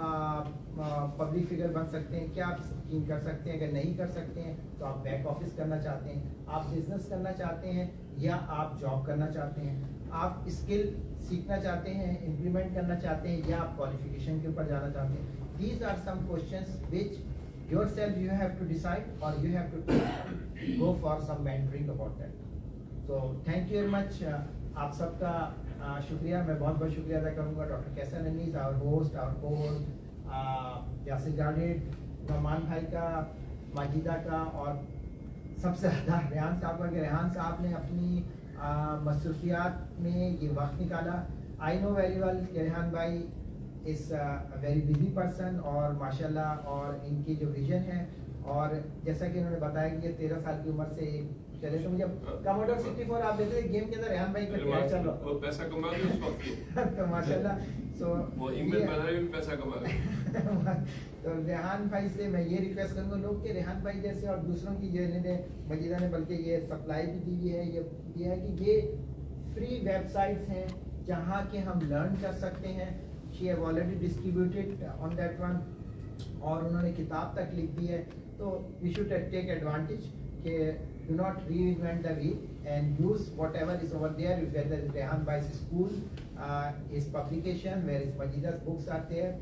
پبلک فگر بن سکتے ہیں, کیا آپ اسکیم کر سکتے ہیں. اگر نہیں کر سکتے ہیں تو آپ بیک آفس کرنا چاہتے ہیں, آپ بزنس کرنا چاہتے ہیں یا آپ جاب کرنا چاہتے ہیں, آپ اسکل سیکھنا چاہتے ہیں, امپلیمنٹ کرنا چاہتے ہیں, یا آپ کوالیفیکیشن کے اوپر جانا چاہتے ہیں. These are some questions which yourself you have to decide, or you have to go for some mentoring about that. So thank you very much. آپ سب کا شکریہ. میں بہت بہت شکریہ ادا کروں گا ڈاکٹر کیسر انیس, our host, our co-host, Yasir Javed, Noman بھائی کا, ماجدہ کا, اور سب سے زیادہ ریحان صاحب کا, کہ ریحان صاحب نے اپنی مصروفیات میں یہ وقت نکالا. آئی نو ویری ویل کہ ریحان بھائی از ویری بزی پرسن, اور ماشاء اللہ, اور ان کی جو ویژن ہے, اور جیسا کہ انہوں نے بتایا کہ یہ 13 سال کی عمر سے چلے, تو مجھے کموڈور 64 آپ دیکھتے تھے گیم کے اندر, ریحان بھائی کا کیا چل رہا, وہ پیسہ کما رہے اس وقت, تو ماشاء اللہ. سو وہ ای میل بنا رہے پیسہ کما رہے. تو ریحان بھائی سے میں یہ ریکویسٹ کروں گا لوگ کہ ریحان بھائی جیسے اور دوسروں کی جنہیں مجیدہ نے بلکہ یہ سپلائی بھی دی ہے, یہ ہے کہ یہ فری ویب سائٹس ہیں جہاں کہ ہم لرن کر سکتے ہیں. She have already distributed on that one, اور انہوں نے کتاب تک لکھ دی ہے. تو we should take advantage کہ do not reinvent the wheel and use whatever is over there, whether it's Rehan Bhai's school, his publication, where his Majida's books are there,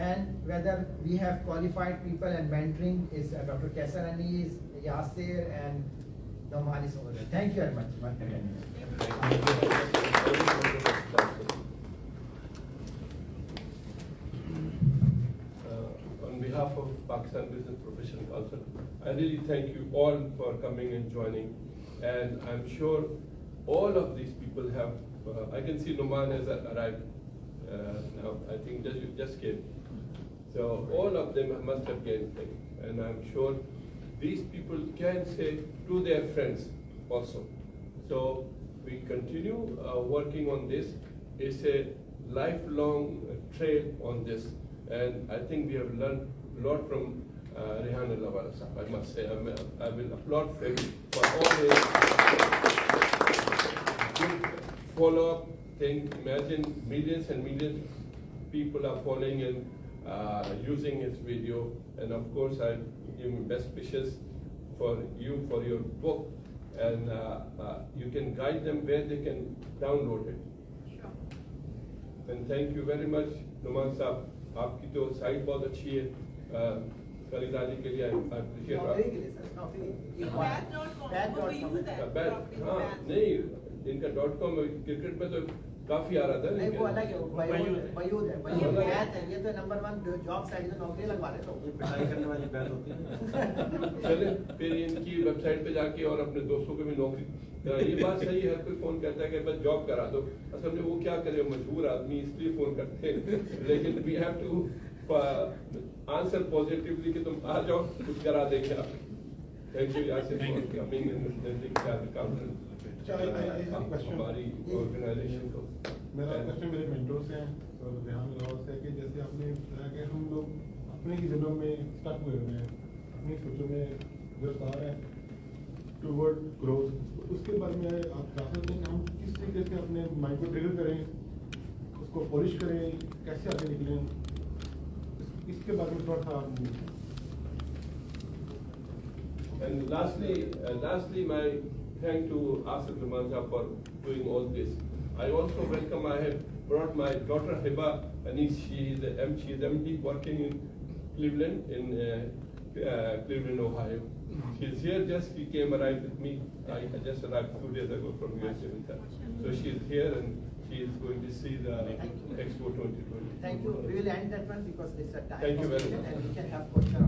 and whether we have qualified people and mentoring is Dr. Kaisar Anis, Yasir, and Noman is over there. Thank you very much. Once again. On behalf of Pakistan Business Professional Council, I really thank you all for coming and joining. And I'm sure all of these people have, I can see Noman has arrived now, I think just came. So all of them must have gained things. And I'm sure these people can say to their friends also. So we continue working on this. It's a lifelong trail on this. And I think we have learned a lot from Rehan Lawala Sahab, I must say. I will applaud him for all his good follow-up thing. Imagine millions and millions of people are following and using his video. And of course, I give my best wishes for you, for your book. And you can guide them where they can download it. Sure. And thank you very much, Noman Sahab. آپ کی تو site بہت اچھی ہے, خریداری کے لیے ہاں نہیں, ان کا .com کرکٹ میں تو काफी आ रहा था नहीं वो अलग है, लेकिन वो वयूद है, हाँ, ये अलग है। मैथ है, ये तो नंबर 1 जॉब साइड में नौकरी लगवा रहे तो पिटाई करने वाली बात होती है। चले फिर इनकी वेबसाइट पे जाके और अपने दोस्तों को भी नौकरी ये बात सही है, हर कोई फोन करता है कि बस जॉब करा दो, असल में वो क्या करे, मजबूर आदमी इसलिए फोन करते हैं लेकिन we have to answer positively कि तुम आ जाओ, कुछ करा देंगे आप। Thank you Yasir for coming and presenting हमारी ऑर्गेनाइजेशन को। मेरा क्वेश्चन मेरे मेंटोर से है और रेहान मिलावा से है कि जैसे आपने बताया कि हम लोग अपने ही दिलों में स्टक हुए हुए हैं, अपनी सोचों में गिरफ्तार हैं टूवर्ड ग्रोथ, उसके बारे में आप बता सकते हैं कि हम किस तरीके से अपने माइंड को ट्रिगर करें, उसको पॉलिश करें, कैसे आगे निकलें, इसके बारे में थोड़ा सा। And lastly, my thank to Asif Limanza for doing all this. I also welcome. I have brought my daughter Hiba Anis. She is MD working in Cleveland, Cleveland, Ohio. She is here. She arrived with me. I just arrived 2 days ago from USA with her. So she is here and she is going to see the Expo 2020. Thank you. We will end that one because this is a time. Thank you very much. And we can have questions.